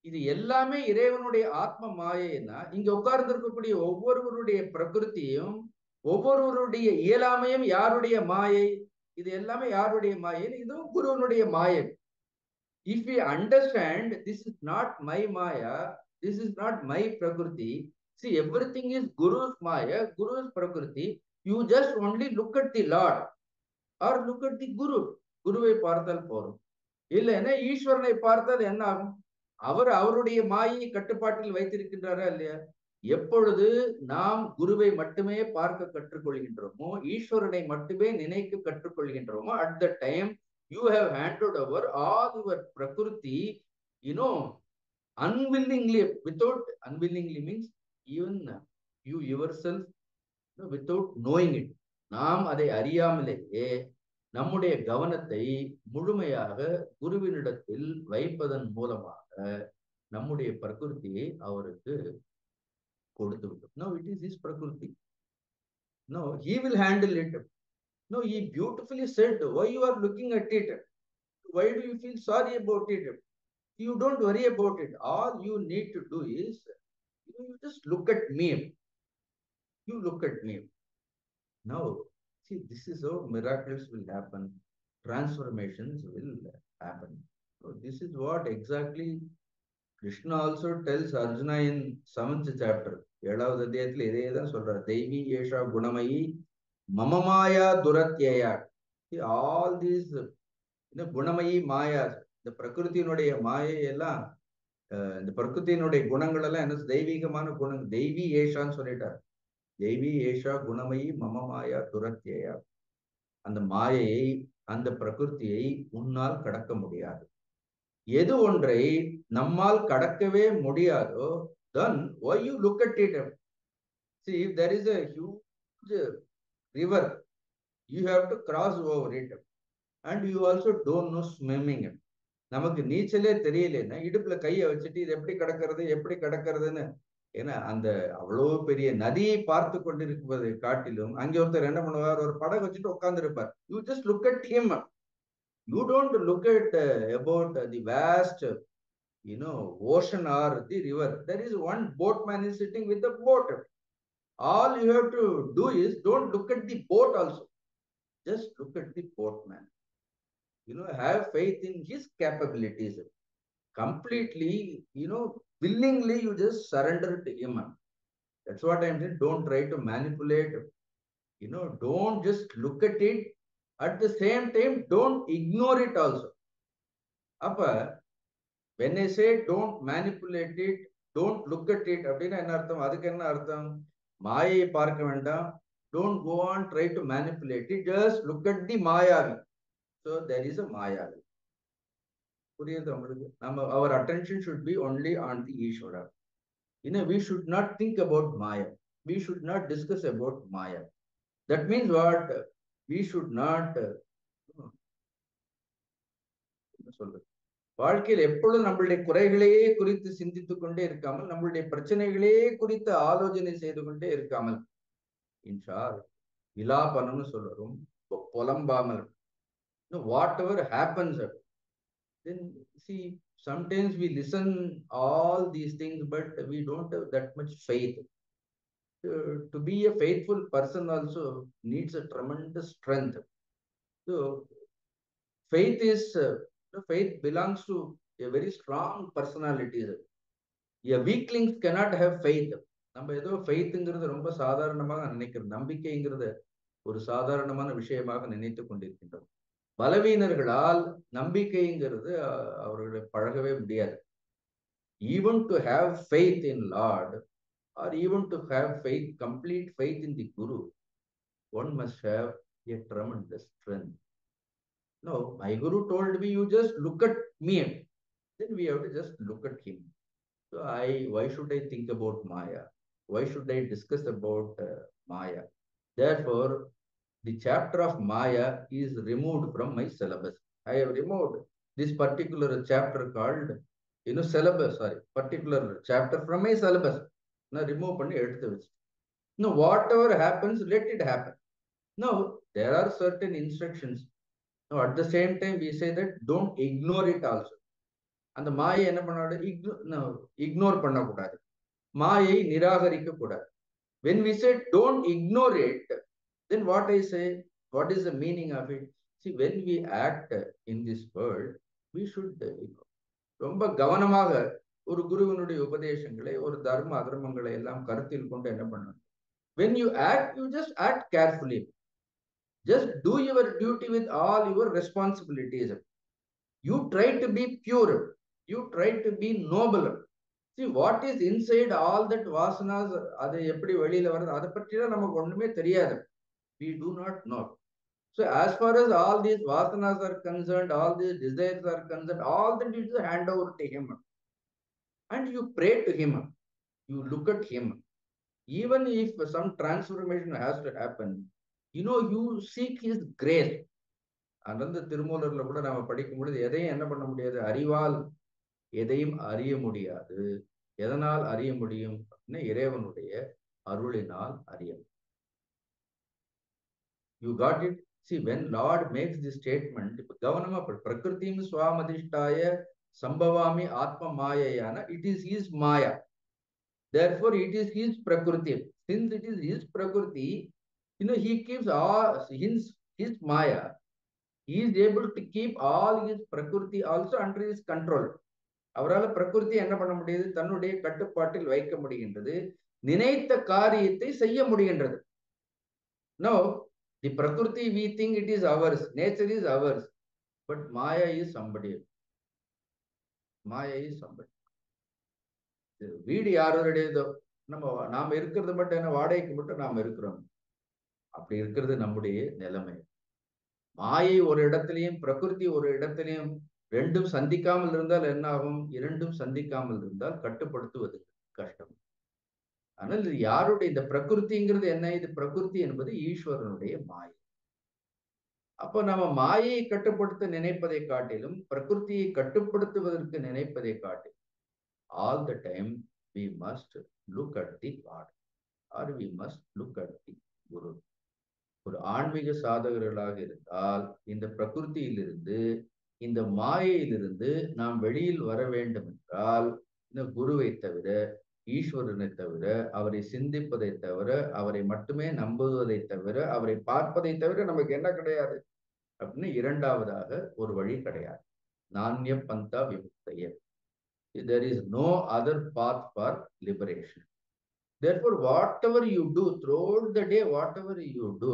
இது எல்லாமே இறைவனுடைய ஆத்ம மாயைன்னா, இங்க உட்கார்ந்து இருக்கக்கூடிய ஒவ்வொருவருடைய பிரகிருத்தியும், ஒவ்வொருவருடைய இயலாமையும் யாருடைய மாயை? இது எல்லாமே யாருடைய மாயை? இதுவும் குருவனுடைய மாயை. If we understand this is not my Maya, this is not my Prakriti, see, everything is Guru's Maya, Guru's Prakriti, you just only look at the lord or look at the guru. குருவை பார்த்தால் போறோம். இல்லைன்னா ஈஸ்வரனை பார்த்தால் என்ன ஆகும்? அவர் அவருடைய மாயை கட்டுப்பாட்டில் வைத்திருக்கின்றாரா இல்லையா? எப்பொழுது நாம் குருவை மட்டுமே பார்க்க கற்றுக்கொள்கின்றோமோ, ஈஸ்வரனை மட்டுமே நினைக்க கற்றுக்கொள்கின்றோமோ, at the time you have handed over all your Prakriti, unwillingly. Without unwillingly means even you yourself, without knowing it. நாம் அதை அறியாமலேயே நம்முடைய கவனத்தை முழுமையாக குருவினிடத்தில் வைப்பதன் மூலமாக நம்முடைய பிரகிருதியை அவருக்கு கொடுத்து விட்டோம். No, it is his prakriti. No, he will handle it. No, he beautifully said, why you are looking at it? Why do you feel sorry about it? You don't worry about it. All you need to do is, you just look at me. You look at me. Now, see, this is how miracles will happen. Transformations will happen. So this is what exactly Krishna also tells Arjuna in 7th chapter. 7வது அத்தியாயத்தில் இதே தான் சொல்றார். தெய்வீ ஏஷா குணமயி மமமாயா துரத்யயா. All these குணமயி மாயா, இந்த பிரகிருத்தினுடைய மாயை எல்லாம், இந்த பிரகிருத்தினுடைய குணங்கள் எல்லாம் என்ன? தெய்வீகமான குணங்கள். தெய்வீ ஏஷான்னு சொல்லிட்டார். தெய்வீ ஏஷா குணமயி மமமாயா துரத்யயா. அந்த மாயையை, அந்த பிரகிருத்தியை உன்னால் கடக்க முடியாது. எது ஒன்றை நம்மால் கடக்கவே முடியாதோ, then why you look at it? See, if there is a huge river, you have to cross over it, and you also don't know swimming. நமக்கு நீச்சலே தெரியலன்னா இடுப்புல கையை வச்சுட்டு இது எப்படி கடக்கிறது, எப்படி கடக்கிறதுன்னு, ஏன்னா அந்த அவ்வளவு பெரிய நதியை பார்த்து கொண்டிருப்பதை காட்டிலும் அங்கே ஒருத்தர் என்ன பண்ணுவார், ஒரு படகு வச்சுட்டு உட்கார்ந்து இருப்பார். You just look at him. You don't look at about the vast, ocean or the river. There is one boatman is sitting with the boat. All you have to do is don't look at the boat also. Just look at the boatman. Have faith in his capabilities. Completely, willingly you just surrender to him. That's what I'm saying. Don't try to manipulate. Don't just look at it. At the same time, don't ignore it also. Appa, when I say don't manipulate it, don't look at it, அப்படின்னா என்ன அர்த்தம்? அதுக்கு என்ன அர்த்தம்? மாயை பார்க்க வேண்டாம். Don't go on try to manipulate it. Just look at the Mayavi. So there is a மாயாவி. புரியுது உங்களுக்கு? Our attention should be only on the Ishvara. We should not think about Maya. We should not discuss about Maya. That means what? We should not சொல்றது, வாழ்க்கையில் எப்பொழுதும் நம்மளுடைய குறைகளையே குறித்து சிந்தித்துக் கொண்டே இருக்காமல், நம்மளுடைய பிரச்சனைகளே குறித்து ஆலோசனை செய்து கொண்டே இருக்காமல், இன்ஷால் விலாபனம்னு சொல்றோம், புலம்பாமல், whatever happens, then see, sometimes we listen all these things, but we don't have that much faith. To be a faithful person also needs a tremendous strength. So faith belongs to a very strong personality. A weaklings cannot have faith. நம்ம ஏதோ ஃபெய்த்ங்கிறது ரொம்ப சாதாரணமாக நினைக்கிறோம். நம்பிக்கைங்கிறது ஒரு சாதாரணமான விஷயமாக நினைத்து கொண்டிருக்கின்றோம். பலவீனர்களால் நம்பிக்கைங்கிறது அவர்களை பழகவே முடியாது. Even to have faith in Lord, or even to have faith, complete faith in the Guru, one must have a tremendous strength. No, my Guru told me, you just look at me. Then we have to just look at him. So why should I think about Maya? Why should I discuss about Maya? Therefore, the chapter of Maya is removed from my syllabus. I have removed this particular chapter called, syllabus, particular chapter from my syllabus. Now remove panni eduthu vechu. Now whatever happens, let it happen. Now there are certain instructions. Now at the same time we say that don't ignore it also. And the மாயை என்ன பண்ணாது? Ignore பண்ணக்கூடாது, மாயை நிராகரிக்க கூடாது. When we say don't ignore it, then what I say, what is the meaning of it? See, when we act in this world, we should ரொம்ப கவனமாக ஒரு குருவினுடைய உபதேசங்களை, ஒரு தர்ம அதர்மங்களை எல்லாம் கருத்தில் கொண்டு என்ன பண்ணணும்? When you act, you just act carefully. Just do your duty with all your responsibilities. You try to be pure. You try to be noble. See, what is inside all that vasanas, அது எப்படி வெளியில வருது அதை பற்றிலாம் நமக்கு ஒண்ணுமே தெரியாது. We do not know. So as far as all these vasanas are concerned, all these desires are concerned, all that you just hand over to him. And you pray to him. You look at him. Even if some transformation has to happen, you seek his grace. அனந்த திருமூலர்ல கூட நாம படிக்கும் பொழுது எதையும் என்ன பண்ண முடியாது, அறிவால் எதையும் அறிய முடியாது. எதனால் அறிய முடியும் அப்படின்னா இறைவனுடைய அருளினால் அறிய. You got it? See, when Lord makes this statement, கவனமா பிரகிருதிம் ஸ்வாமதிஷ்டாய சம்பவாமி ஆத்ம மாயையான, it is his maya. Therefore, it is his prakriti. Since it is his prakriti, he keeps all his maya. He is able to keep all his prakriti also under his control. அவரால் பிரகிருதி என்ன பண்ண முடியுது, தன்னுடைய கட்டுப்பாட்டில் வைக்க முடிகின்றது, நினைத்த காரியத்தை செய்ய முடிகின்றது. Now, the prakriti, we think it is ours, nature is ours, but Maya is somebody. Maya is somebody. வீடு யாரோடையதோ, நாம இருக்கிறது மட்டும் என்ன, வாடகைக்கு மட்டும் நாம இருக்கிறோம். அப்படி இருக்கிறது நம்முடைய நிலைமை. மாயை ஒரு இடத்திலையும் பிரகிருதி ஒரு இடத்திலையும் ரெண்டும் சந்திக்காமல் இருந்தால் என்ன ஆகும்? இரண்டும் சந்திக்காமல் இருந்தால் கட்டுப்படுத்துவது கஷ்டம். ஆனால் இது யாருடைய, இந்த பிரகிருதிங்கிறது என்ன? இது பிரகிருதி என்பது ஈஸ்வரனுடைய மாயை. அப்ப நம்ம மாயையை கட்டுப்படுத்த நினைப்பதை காட்டிலும் பிரகிருதியை கட்டுப்படுத்துவதற்கு நினைப்பதை காட்டிலும் all the time we must look at the God or we must look at the Guru. ஒரு ஆன்மீக சாதகர்களாக இருந்தால் இந்த பிரகிருதியிலிருந்து, இந்த மாயையிலிருந்து நாம் வெளியில் வர வேண்டும் என்றால் இந்த குருவை தவிர, ஈஸ்வரனை தவிர, அவரை சிந்திப்பதை தவிர, அவரை மட்டுமே நம்புவதை தவிர, அவரை பார்ப்பதை தவிர நமக்கு என்ன கிடையாது அப்படின்னு இரண்டாவதாக ஒரு வழி கிடையாது. நான்ய பந்தா விமுக்தய. There is no other path for liberation. Therefore, whatever you do throughout the day, whatever you do,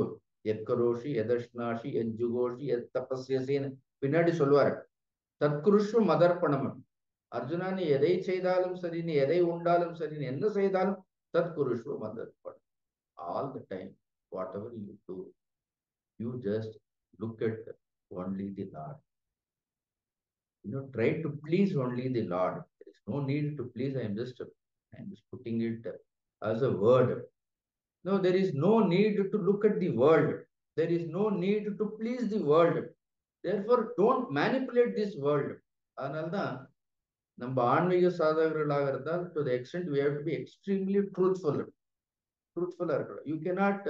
எத்கரோஷி எதர்ஷ்னாஷி எஜ்ஜுகோஷி எத்தபஸ்யசின்னு பின்னாடி சொல்லுவாரு. தத்குருஷ்வ மதர்ப்பணம். அர்ஜுனா, நீ எதை செய்தாலும் சரி, நீ எதை உண்டாலும் சரி, நீ என்ன செய்தாலும் தத்குருஷ்வ மதர்ப்பணம். All the time, whatever you do, you just look at only the Lord. Try to please only the Lord. There is no need to please. I am just putting it as a word. No, there is no need to look at the world. There is no need to please the world. Therefore, don't manipulate this world. அதனால்தான் நம்ம ஆன்மீக சாதகர்களாக இருந்தால், to the extent we have to be extremely truthful. இருக்கணும். You cannot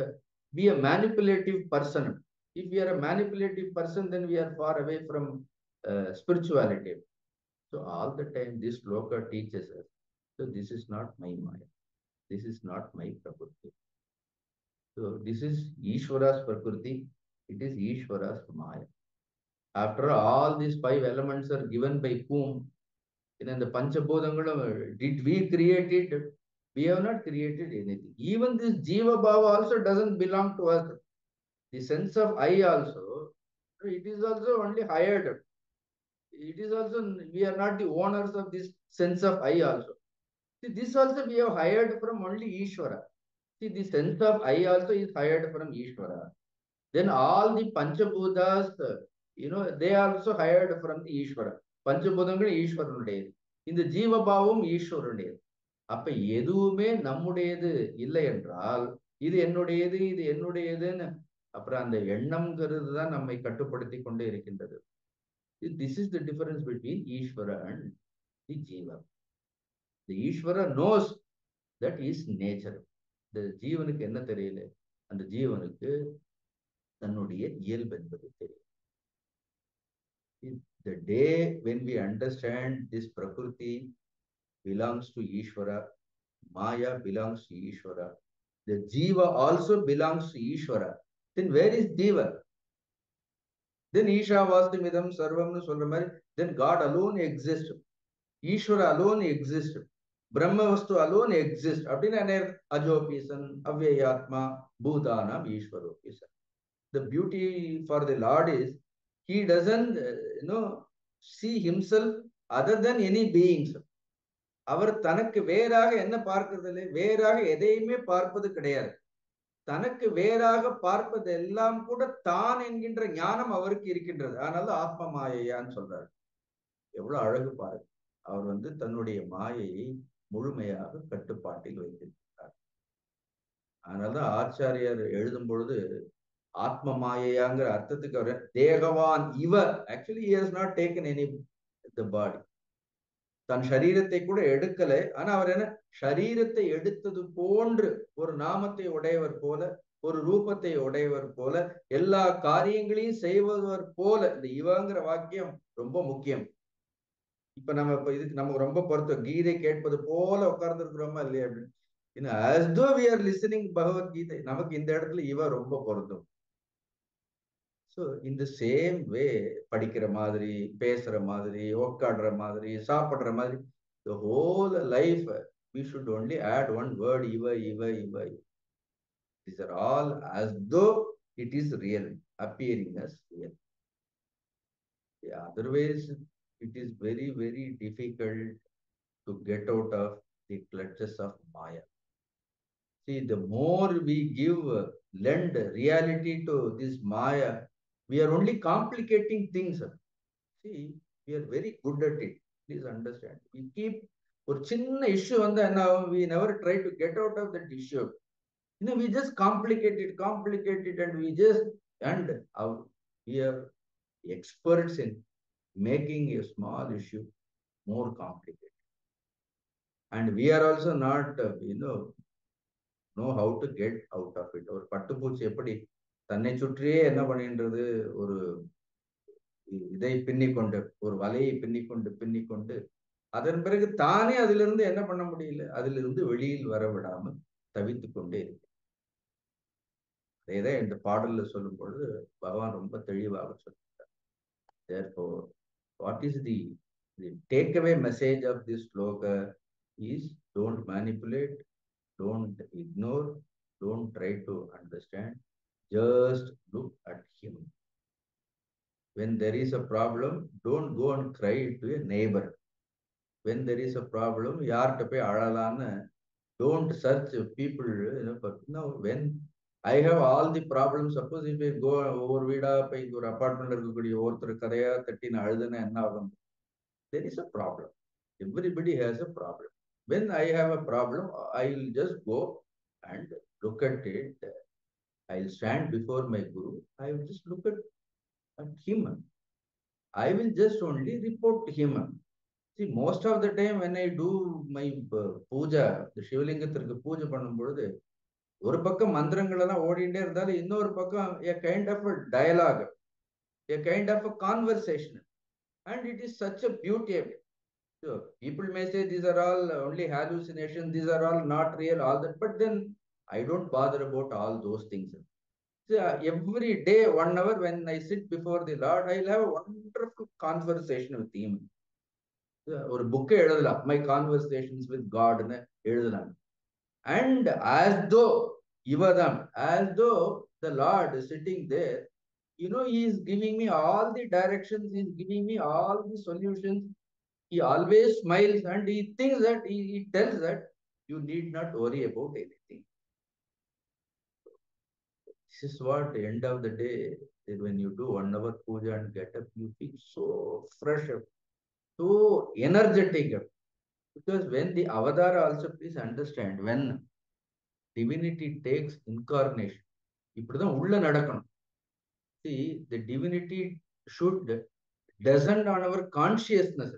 be a manipulative person. If you are a manipulative person, then we are far away from spirituality. So all the time this sloka teaches us, so this is not my maya, this is not my prakriti. So this is Ishvara's prakriti, it is Ishvara's maya. After all these 5 elements are given by whom? In the Panchabodhangalam, did we create it? We have not created anything. Even this Jiva Bhava also doesn't belong to us. The sense of I also, it is also only hired. It is also, we are not the owners of this sense of I also. See, this also we have hired from only Ishvara. See, the sense of I also is hired from Ishvara. Then all the Panchabhutas, they also hired from the Ishvara. Panchabhutangal Ishvaranuடையது. இந்த ஜீவபாவம் ஈஸ்வரனுடையது. அப்ப எதுவுமே நம்முடையது இல்லை என்றால், இது என்னுடையது, இது என்னுடையதுன்னு அப்புறம் அந்த எண்ணம்ங்கிறது தான் நம்மை கட்டுப்படுத்தி கொண்டே இருக்கின்றது. This is the difference between Ishvara and the Jiva. The Ishvara knows that is nature. The ஜீவனுக்கு என்ன தெரியல, அந்த ஜீவனுக்கு தன்னுடைய இயல்பு என்பது தெரியும். The day when we understand this Prakriti belongs to Ishvara, Maya belongs to Ishvara, the Jiva also belongs to Ishvara, then where is Jiva? Then Isha Vastamidam Sarvamnu சொல்ற மாதிரி, then God alone exists. Ishvara alone exists. Brahmavastu alone exists. Ajopisan, Avyayatma, Bhutanam, Ishwaropisan. The beauty for the Lord is he doesn't see himself other than any beings. அவர் தனக்கு வேறாக என்ன பார்க்கறதில்லை, வேறாக எதையுமே பார்ப்பது கிடையாது. தனக்கு வேறாக பார்ப்பது எல்லாம் கூட தான் என்கின்ற ஞானம் அவருக்கு இருக்கின்றது. அதனால ஆத்ம மாயையான்னு சொல்றாரு. எவ்வளவு அழகு பாருங்க. அவர் தன்னுடைய மாயையை முழுமையாக கட்டுப்பாட்டில் வைத்திருக்கிறார். அதனாலதான் ஆச்சாரியார் எழுதும் பொழுது ஆத்ம மாயையாங்கிற அர்த்தத்துக்கு அவர் தேகவான் இவர் actually he has not taken any the body. தன் சரீரத்தை கூட எடுக்கல. ஆனா அவர் என்ன சரீரத்தை எடுத்தது போன்று ஒரு நாமத்தை உடையவர் போல, ஒரு ரூபத்தை உடையவர் போல, எல்லா காரியங்களையும் செய்வவர் போல. இந்த இவங்கிற வாக்கியம் ரொம்ப முக்கியம். இப்ப இதுக்கு நமக்கு ரொம்ப பொருத்தம். கீதை கேட்பது போல உட்கார்ந்து இருக்கிறோமா இல்லையா அப்படின்னு. as though we are listening Bhagavad Gita, நமக்கு இந்த இடத்துல இவ ரொம்ப பொருத்தம். ஸோ இந்த சேம் வே படிக்கிற மாதிரி, பேசுற மாதிரி, உட்காடுற மாதிரி, சாப்பிடுற மாதிரி, the whole life we should only add one word, iva. These are all as though it is real, appearing as real. Yeah, otherwise it is very, very difficult to get out of the clutches of Maya. See, the more we lend reality to this Maya, we are only complicating things. See, we are very good at it. Please understand. We keep ஒரு சின்ன issue we never try to get out of that issue. We just complicate it, and we are experts in making a small issue more complicated. And we are also not, know how to get out of it. ஒரு பட்டுப்பூச்சி எப்படி தன்னை சுற்றியே என்ன பண்ணுகின்றது, ஒரு இதை பின்னிக்கொண்டு, ஒரு வலையை பின்னிக்கொண்டு அதன் பிறகு தானே அதிலிருந்து என்ன பண்ண முடியல, அதிலிருந்து வெளியில் வர விடாமல் தவித்துக் கொண்டே இருக்கு. அதேதான் இந்த பாடல்ல சொல்லும் பொழுது பகவான் ரொம்ப தெளிவாக சொல்லிட்டார். Therefore, what is the takeaway message of this sloka is don't manipulate, don't ignore, don't try to understand, just look at him. When there is a problem, don't go and cry to a neighbor. When there is a problem, yaartta poi alalana, don't search people. No, when I have all the problems, suppose if I go over vida poi or apartment irukkudiya orthar kadaya tattina aludana enna agum, there is a problem. Everybody has a problem. When I have a problem, I will just go and look at it. I will stand before my guru. I will just look at him. I will just only report to him. See, most of the time when I do my puja, the சிவலிங்கத்திற்கு பூஜை பண்ணும் பொழுது ஒரு பக்கம் மந்திரங்கள் எல்லாம் ஓடிண்டே இருந்தாலும் இன்னொரு பக்கம் a kind of a dialogue, a kind of a conversation, and it is such a beauty of it. So people may say these are all only hallucinations, these are all not real, all that, but then I don't bother about all those things. So every day 1 hour when I sit before the Lord, I'll have a wonderful conversation with him. ஒரு புக்கை எழுதலாம், my conversations with காட்னு எழுதலாம். And as தோ இவதம், as though the lord sitting there, he is giving me all the directions, he is giving me all the solutions. He always smiles and he thinks that he tells that you need not worry about anything. This is what the end of the day, when you do 1 hour puja and get up, you feel so fresh up, so energetic. Because when the avadara also, please understand, when divinity takes incarnation, இப்படிதான் உள்ள நடக்கணும். See, the divinity should descend on our consciousness.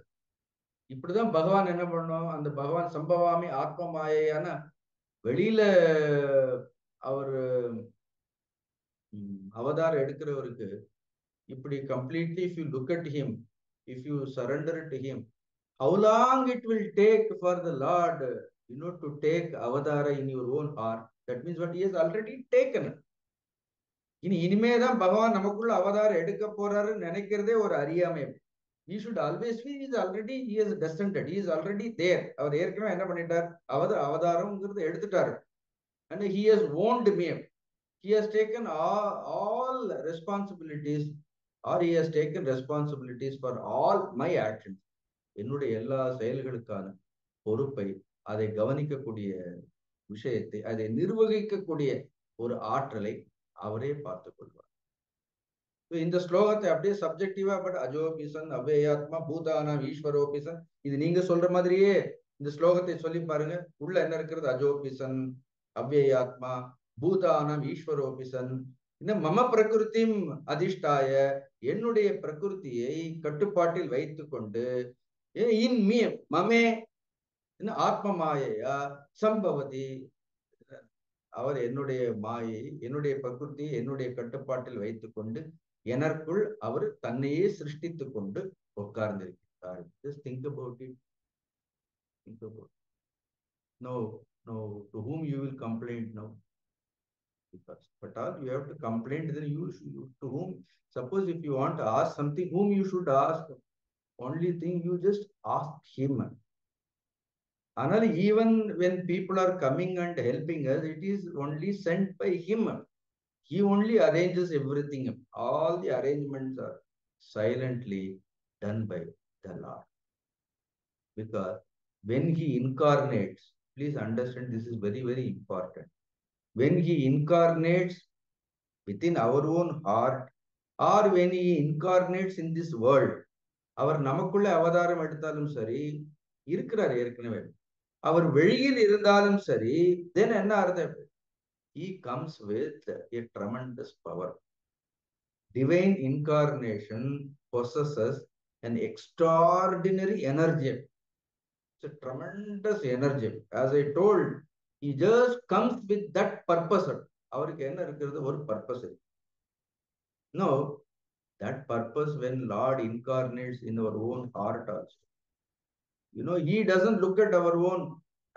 இப்படிதான் பகவான் என்ன பண்ணோம், அந்த பகவான் சம்பவாமி ஆத்ம மாயையான வெளியில அவர் அவதாரம் எடுக்கிறவருக்கு இப்படி completely, if you look at him, if you surrender to him, how long it will take for the Lord, to take avadara in your own heart. That means what he has already taken. இனிமேதான் பகவான் நமக்குள்ள அவதாரம் எடுக்க போறாரு நினைக்கிறதே ஒரு அறியாமை. he should always be, he is descended, he is already there. அவர் ஏற்கனவே என்ன பண்ணிட்டார், அவதாரம்ங்கிறது எடுத்துட்டாரு. And he has owned me. He has taken all responsibilities, or he has taken responsibilities for all my actions. என்னுடைய எல்லா செயல்களுக்கான பொறுப்பை, அதை கவனிக்கக்கூடிய விஷயத்தை, அதை நிர்வகிக்கக்கூடிய ஒரு ஆற்றலை அவரே பார்த்துக் கொள்வார். இந்த ஸ்லோகத்தை அப்படியே சப்ஜெக்டிவா, பட் அஜோபிசன், அவ்வேயாத்மா, பூதானாம் ஈஸ்வரோபிசன், இது நீங்க சொல்ற மாதிரியே இந்த ஸ்லோகத்தை சொல்லி பாருங்க. உள்ள என்ன இருக்கிறது? அஜோபிசன், அவ்வேயாத்மா, பூதானாம் ஈஸ்வரோபிசன், இன்னும் மம பிரகிருத்திம் அதிஷ்டாய, என்னுடைய பிரகிருத்தியை கட்டுப்பாட்டில் வைத்துக் கொண்டு, இன் மீ மமே ஆத்ம மாயையா சம்பவதி, அவர் என்னுடைய மாயை, என்னுடைய பிரகிருத்தியை என்னுடைய கட்டுப்பாட்டில் வைத்துக் கொண்டு எனக்குள் அவர் தன்னையே சிருஷ்டித்துக் கொண்டு உட்கார்ந்திருக்கிறார். Just think about it. Think about it. No, to whom you will complain now? Because but all you have to complain, then you should, to whom, suppose if you want to ask something, whom you should ask? Only thing, you just ask him. And even when people are coming and helping us, it is only sent by him. He only arranges everything. All the arrangements are silently done by the Lord. Because when he incarnates, please understand, this is very, very important. When he incarnates within our own heart, or when he incarnates in this world, அவர் நமக்குள்ள அவதாரம் எடுத்தாலும் சரி, இருக்கிறார் ஏற்கனவே, அவர் வெளியில் இருந்தாலும் சரி, then என்ன அர்த்தம்? He comes with a tremendous power. Divine incarnation possesses an extraordinary energy. It's a tremendous energy. As I told, he just comes with that purpose. அவருக்கு என்ன இருக்கிறது? ஒரு purpose. No, that purpose, when Lord incarnates in our own heart also, he doesn't look at our own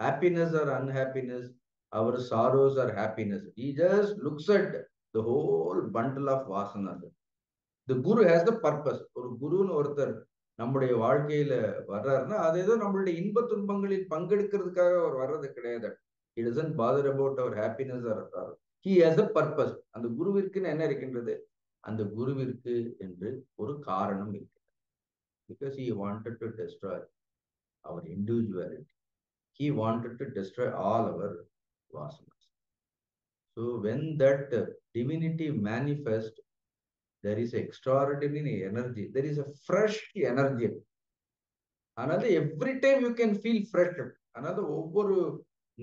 happiness or unhappiness, our sorrows or happiness. He just looks at the whole bundle of vasanas. The Guru has the purpose. ஒரு குருன்னு ஒருத்தர் நம்முடைய வாழ்க்கையில வர்றாருன்னா, அது ஏதோ நம்மளுடைய இன்ப துன்பங்களில் பங்கெடுக்கிறதுக்காக அவர் வர்றது கிடையாது. He doesn't bother about our happiness or he has a purpose. அந்த குருவிற்குன்னு என்ன இருக்கின்றது? அந்த குருவிற்கு என்று ஒரு காரணம் இருக்கிறது. Because he wanted to destroy our individuality. He wanted to destroy all our vasanas. So when that divinity manifests, there is extraordinary energy. There is a fresh energy. Another, every time you can feel fresh. Another, ஒவ்வொரு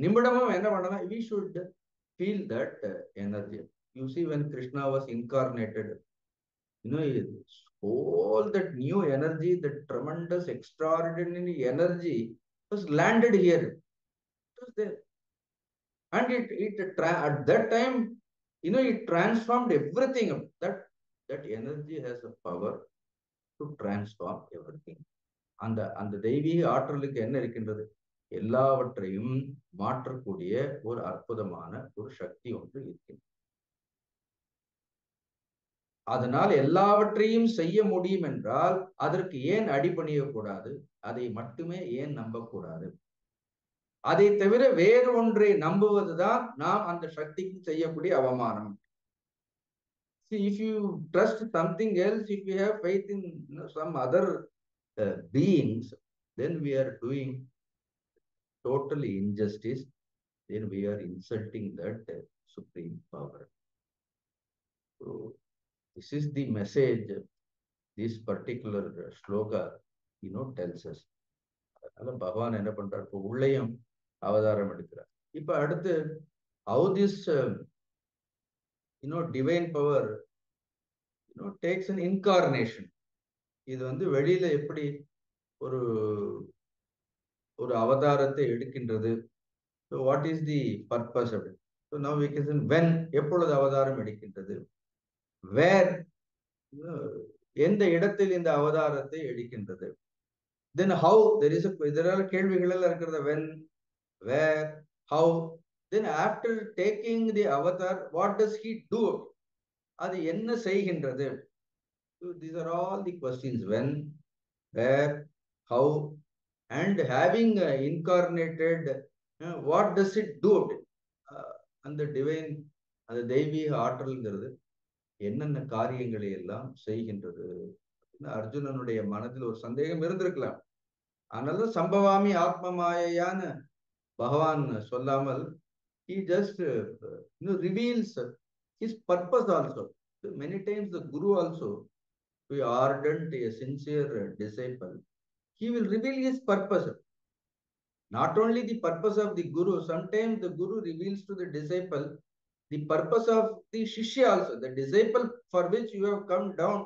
நிமிடமும் என்ன பண்ணலாம்? We should feel that energy. You see, when Krishna was incarnated, all that new energy, that tremendous, extraordinary energy was landed here. It was there. And at that time, it transformed everything. That energy has a power to transform everything. அந்த தெய்வீக ஆற்றலுக்கு என்ன இருக்கின்றது? எல்லாவற்றையும் மாற்றக்கூடிய ஒரு அற்புதமான ஒரு சக்தி ஒன்று இருக்கின்றது. அதனால் எல்லாவற்றையும் செய்ய முடியும் என்றால் அதற்கு ஏன் அடிபணியக்கூடாது? அதை மட்டுமே ஏன் நம்பக்கூடாது? அதை தவிர வேறு ஒன்றை நம்புவதுதான் நாம் அந்த சக்திக்கு செய்யக்கூடிய அவமானம். See, if you trust something else, if you have faith in some other beings, then we are doing totally injustice. Then we are insulting that supreme power. So this is the message this particular shloka, tells us. அதனால பகவான் என்ன பண்றார்? இப்போ உள்ளேயும் அவதாரம் எடுக்கிறார். இப்ப அடுத்து, how this divine power takes an incarnation. இது வெளியில எப்படி ஒரு அவதாரத்தை எடுக்கின்றது? So what is the purpose of it? So now we can say when, எப்பொழுது அவதாரம் எடுக்கின்றது? Where, எந்த இடத்தில் இந்த அவதாரத்தை எடுக்கின்றது? Then how, there are கேள்விகள் எல்லாம் இருக்கிறது. When, where, how, then after taking the avatar, what does he do? அது என்ன செய்கின்றது? So these are all the questions. When, where, how, and having incarnated, what does it do? அந்த divine, அந்த தெய்வீக ஆற்றல்ங்கிறது என்னென்ன காரியங்களை எல்லாம் செய்கின்றது. அர்ஜுனனுடைய மனதில் ஒரு சந்தேகம் இருந்திருக்கலாம். ஆனாலும் சம்பவாமி ஆத்ம மாயையான்னு பகவான் சொல்லாமல் he just reveals his purpose also. So many times the guru also, to a ardent, a sincere disciple, he will reveal his purpose. Not only the purpose of the guru, sometimes the guru reveals to the disciple the purpose of the shishya also, the disciple for which you have come down.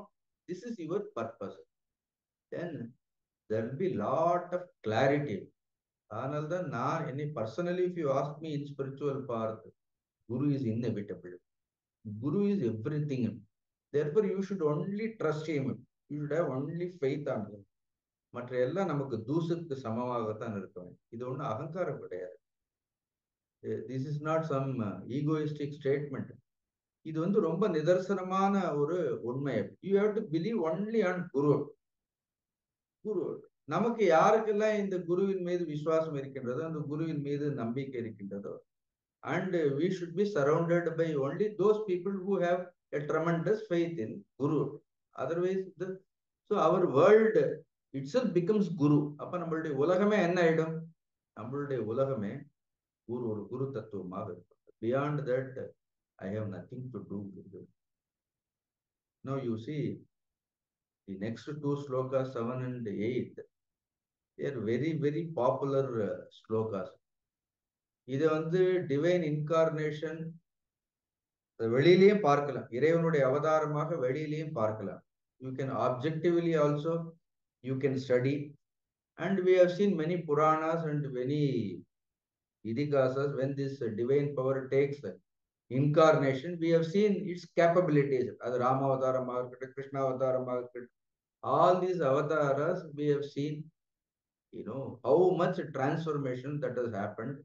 This is your purpose. Then there will be lot of clarity. Another, personally, if you ask me in spiritual path, guru is inevitable. Guru is everything. Therefore, you should only trust him. You should have only faith on him. மற்ற எல்லாம் நமக்கு தூசுக்கு சமமாகத்தான் இருக்கும். இது ஒன்றும் அகங்காரம் கிடையாது. This is not some egoistic statement. இது வந்து ரொம்ப நிதர்சனமான ஒரு உண்மை. You have to believe only on guru. குரு நமக்கு யாருக்கெல்லாம் இந்த குருவின் மீது விசுவாசம் இருக்கின்றதோ, அந்த குருவின் மீது நம்பிக்கை இருக்கின்றதோ, and we should be surrounded by only those people who have a tremendous faith in Guru. Otherwise, so our world itself becomes Guru. அப்ப நம்மளுடைய உலகமே என்ன ஆயிடும்? நம்மளுடைய உலகமே ஒரு குரு தத்துவமாக இருக்கும். Beyond that, I have nothing to do with it. Now you see, the next two slokas, 7 and 8, they are very, very popular slokas. இது வந்து டிவைன் இன்கார்னேஷன் வெளியிலையும் பார்க்கலாம், இறைவனுடைய அவதாரமாக வெளியிலையும் பார்க்கலாம். You can objectively also you can study, and we have seen many Puranas and many Idihasas. When this divine power takes incarnation, we have seen its capabilities. அது ராம அவதாரமாக இருக்கட்டும், கிருஷ்ண அவதாரமாக இருக்கட்டும், all these avatars we have seen, how much transformation that has happened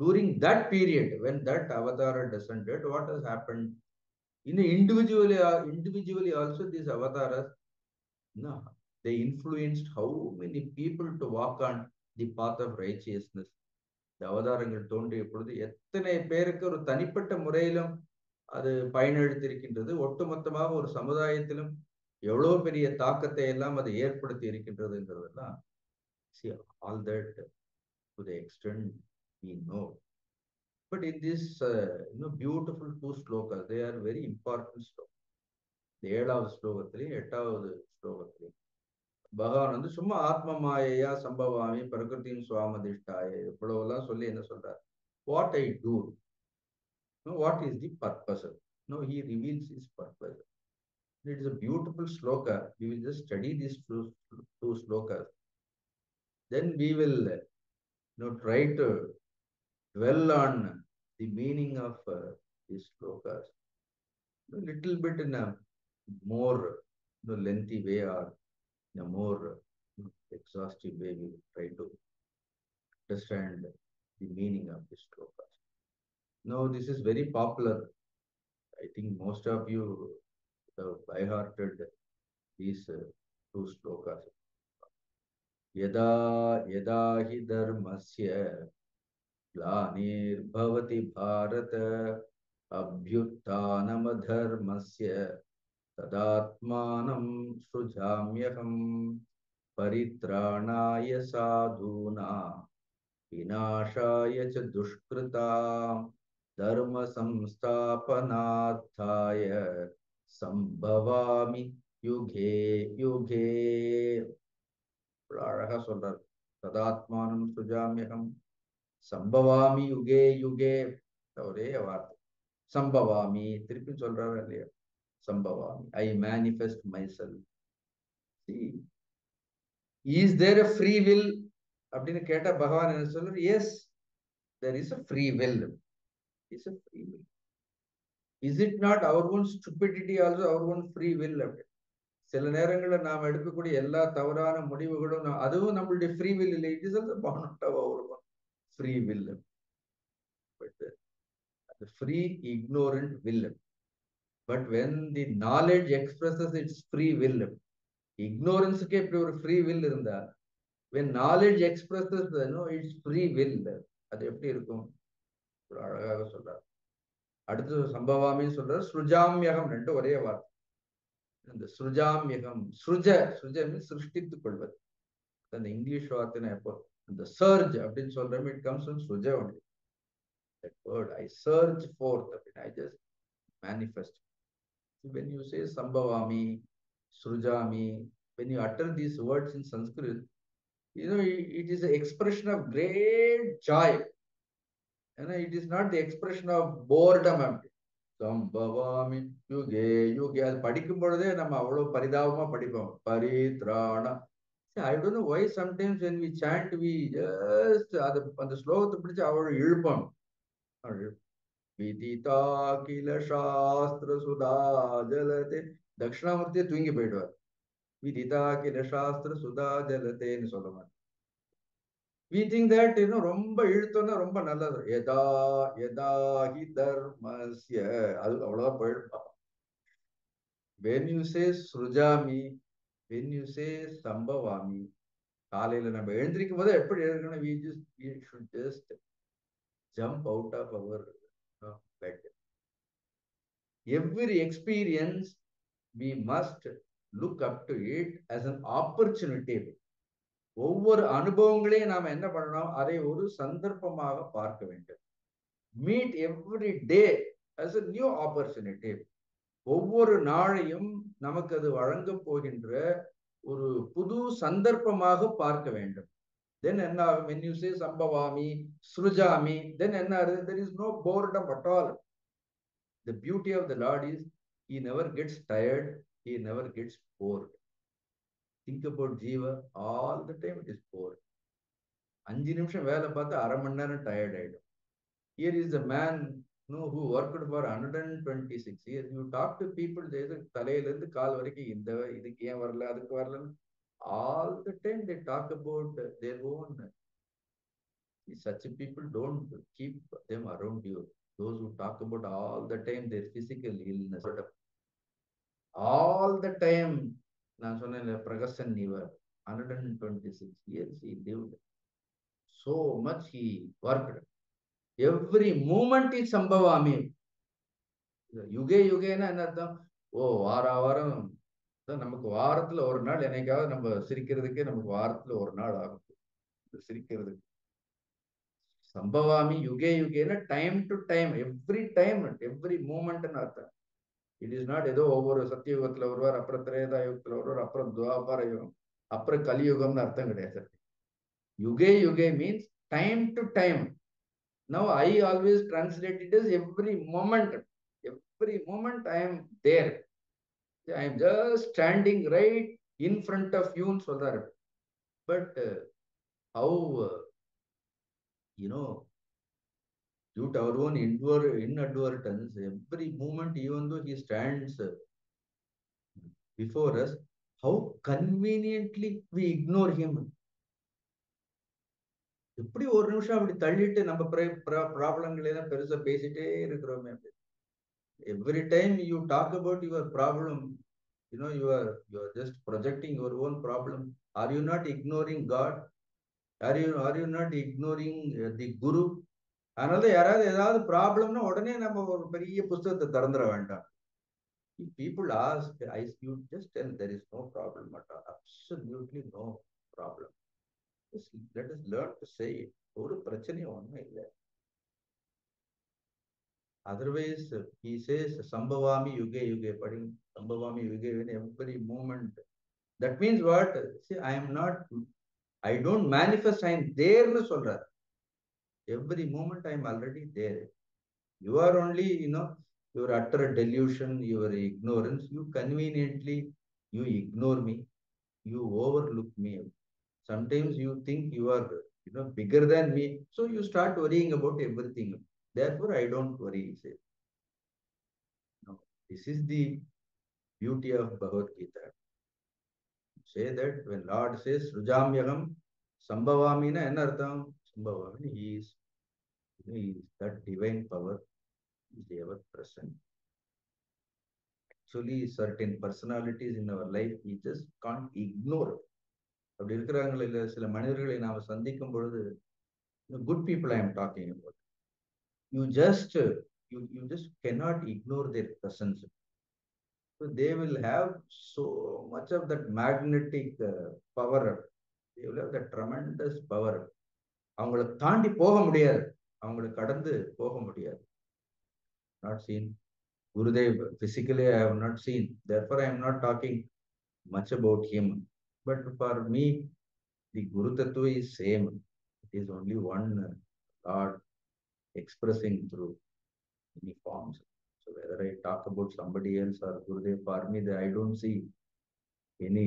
during that period when that avatar descended. What has happened individually also, these avatars, they influenced how many people to walk on the path of righteousness. இந்த அவதாரங்கள் தோன்றிய பொழுது எத்தனை பேருக்கு ஒரு தனிப்பட்ட முறையிலும் அது பயனளித்திருக்கின்றது, ஒட்டுமொத்தமாக ஒரு சமுதாயத்திலும் எவ்வளவு பெரிய தாக்கத்தை எல்லாம் அது ஏற்படுத்தி இருக்கின்றதுங்கிறதெல்லாம், see all that to the extent we know. But in this beautiful two slokas, they are very important slokas. இந்த 7வது ஸ்லோகத்திலையும் 8வது ஸ்லோகத்திலையும் பகவான் வந்து சும்மா ஆத்ம மாயையா சம்பவாமி பிரகிருதியின் சுவாமதிஷ்டாய இவ்வளவுலாம் சொல்லி என்ன சொல்றார்? What I do, what is the purpose? He reveals his purpose. It is a beautiful sloka. We will just study these two slokas. Then we will try to dwell on the meaning of these slokas a little bit in a more lengthy way, or in a more exhaustive way. We will try to understand the meaning of these slokas. Now, this is very popular. I think most of you have by-hearted these two slokas. Yada yada hi dharmasya ग्लानिर्भवति Bharat अभ्युत्थानमधर्मस्य तदात्मानं सृजाम्यहं परित्राणाय साधूनां विनाशाय च दुष्कृतां धर्म संस्थापनार्थाय संभवामि युगे युगे. அழகா சொல்றார். ததாத்மானம் சுஜாமியகம் சம்பவாமி யுகே யுகே. ஒரே வார்த்தை சம்பவாமி, திருப்பி சொல்றாரு இல்லையா? சம்பவாமி, I manifest myself. Is there a free will அப்படின்னு கேட்டா பகவான் என்ன சொல்றாரு? Yes, there is a free will. Is a free will. Is it not our own stupidity also, our own free will? சில நேரங்களில் நாம் எடுக்கக்கூடிய எல்லா தவறான முடிவுகளும் அதுவும் நம்மளுடைய ஃப்ரீ வில் இல்லை. It is also born of our own free will. But the free ignorant will. But when the knowledge expresses its free will, ignorance-க்கு இப்படி ஒரு free will இருந்தா, when knowledge expresses its free will, அது எப்படி இருக்கும்? ஒரு அழகாக சொல்றார். அடுத்து சம்பவாமின்னு சொல்றார். ஸ்ருஜாமியகம், ரெண்டு ஒரே வார்த்தை. இந்த ஸ்ருஜாமியகம், ஸ்ருஜ மீன்ஸ் சிருஷ்டித்துக் கொள்வது. அந்த இங்கிலீஷ் வார்த்தை எப்போ இந்த சர்ஜ் அப்படின்னு சொல்றோம், it comes from ஸ்ருஜ only. That word, I surge forth, I just manifest. When you say sambhavami, srujami, when you utter these words in Sanskrit, it is an expression of great joy. It is not the expression of boredom. Sambhavami yuge yuge, அது படிக்கும் பொழுதே நம்ம அவ்வளவு பரிதாபமா படிப்போம். பரித்ராண. I don't know why sometimes when we chant, we just அந்த ஸ்லோகத்தை பிடிச்சு அவ்வளவு இழுப்போம். விதிதா கில சாஸ்திர சுதா ஜலதே, தட்சிணாமூர்த்தியே தூங்கி போயிடுவார். விதிதா கில சாஸ்திர சுதா ஜலதேன்னு சொல்ல மாட்டேன். we think that ரொம்ப இழுத்தோம்னா ரொம்ப நல்லது. யதா யதா ஹி தர்மஸ்ய, அது அவ்வளவுதான் போயிடுப்பா. when you say srujami, when you say sambhavami, காலையில நம்ம எழுந்திருக்கும் போது எப்படி எழுதணும்? we should just jump out of our bed. Every experience we must look up to it as an opportunity. ஒவ்வொரு அனுபவங்களையும் நாம என்ன பண்ணணும்? அதை ஒரு சந்தர்ப்பமாக பார்க்க வேண்டும். Meet every day as a new opportunity. ஒவ்வொரு நாளையும் நமக்கு அது வழங்க போகின்ற ஒரு புது சந்தர்ப்பமாக பார்க்க வேண்டும். then என்ன ஆகும்? when you say sambhavami, srujami, then என்ன ஆகுது? there is no boredom at all. The beauty of the Lord is he never gets tired, he never gets bored. Think about Jiva, all the time it is bored. 5 நிமிஷம் வேலை பார்த்து அரை மணி நேரம் tired ஆயிடும். Here is a man who worked for 126 years. You talk to people, தலையிலிருந்து கால் வரைக்கும் இந்த இதுக்கு ஏன் வரல, அதுக்கு வரலன்னு all the time they talk about their own. Such people, don't keep them around you. Those who talk about all the time their physical illness, all the time. நான் சொன்னேன் பிரகசன் இவர் 126 years he lived. So much he worked. Every moment is sambhavami. யுகே யுகேன்னா என்ன அர்த்தம்? வாரம் நமக்கு வாரத்துல ஒரு நாள் என்னைக்காவது நம்ம சிரிக்கிறதுக்கே நமக்கு வாரத்துல ஒரு நாள் ஆகும் சிரிக்கிறதுக்கு. சம்பவாமி யுகே யுகேன்னா டைம் டு டைம், எவ்ரி மூமெண்ட்னு அர்த்தம். இட் இஸ் நாட் ஏதோ ஒவ்வொரு சத்தியுகத்துல வருவார், அப்புறம் திரேதா யுகத்துல வருவார், அப்புறம் துவாபர யுகம், அப்புறம் கலியுகம்னு அர்த்தம் கிடையாது. UK UK means time to time. Now I always translate it as every moment. Every moment I am there. I am just standing right in front of you ன்னு சொல்றாரு. But how due to our own inadvertence, every moment, even though he stands before us, how conveniently we ignore him. எப்படி ஒரு நிமிஷம் அப்படி தள்ளிட்டு நம்ம ப்ராப்ளங்களை தான் பெருசா பேசிட்டே இருக்கிறோமே. Every time you talk about your problem, you are just projecting your own problem. Are you not ignoring God? Are you not ignoring the Guru? அதனால யாராவது ஏதாவது ப்ராப்ளம்னா உடனே நம்ம ஒரு பெரிய புத்தகத்தை திறந்துட வேண்டாம். If people ask, you just tell there is no problem at all. Absolutely no problem. Just let us learn to say it. ஒரு பிரச்சனையும் ஒண்ணும் இல்லை. Otherwise, he says, Sambhavami yuge yuge, putting Sambhavami yuge in every moment. That means what? See, I don't manifest, I am there nu solrar. Every moment I am already there. You are only, your utter delusion, your ignorance, you conveniently, you ignore me, you overlook me. Sometimes you think you are, bigger than me, so you start worrying about everything. Therefore, I don't worry. This is the beauty of Bhagavad Gita. Say that when Lord says Srujamyaham Sambhavami na enna artham? Sambhavami, he is that divine power is ever present. actually certain personalities in our life we just can't ignore. அப்படி இருக்கிறாங்களே இல்ல சில மனிதர்களை நாம சந்திக்கும் பொழுது, good people I am talking about, you just you just cannot ignore their presence. So they will have so much of that magnetic power. They will have that tremendous power. அவங்களை தாண்டி போக முடியாது, அவங்களை கடந்து போக முடியாது. Not seen Gurudev physically, I have not seen, therefore I am not talking much about him. But for me, the Guru Tattva is same. It is only one Lord expressing through many forms. So whether I talk about somebody else or Gurudev, for me, I don't see any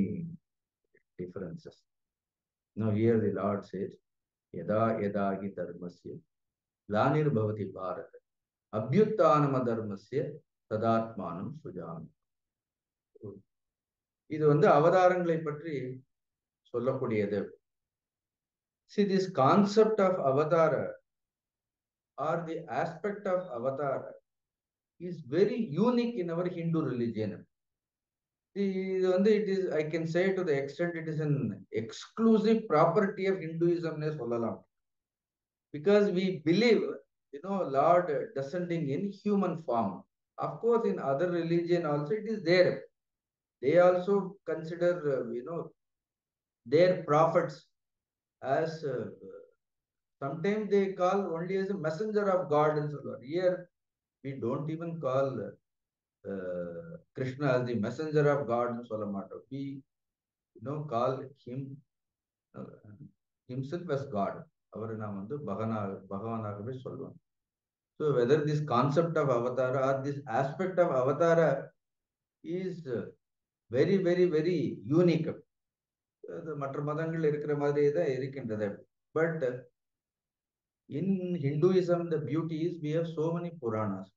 differences. Now here the Lord says, Yada yada hi dharmasya glanir bhavati bharata abhyuttanama dharmasya tadatmanam sujami. இது அவதாரங்களை பற்றி சொல்லக்கூடியது. See, this concept of avatara or the aspect of avatara is very unique in our Hindu religion. It is, I can say to the extent it is an exclusive property of Hinduism, because we believe, Lord descending in human form. Of course, in other religion also it is there. They also consider, their prophets as sometimes they call only as a messenger of God and so on. Here we don't even call Krishna as the messenger of God and so on. We call him himself as God. அவரை நாம் பகவானாகவே சொல்லுவோம். So whether this concept of avatara or this aspect of avatara is very very very unique. மற்ற மதங்கள் இருக்கிற மாதிரியே தான் இருக்கின்றது. But in Hinduism, the beauty is we have so many Puranas.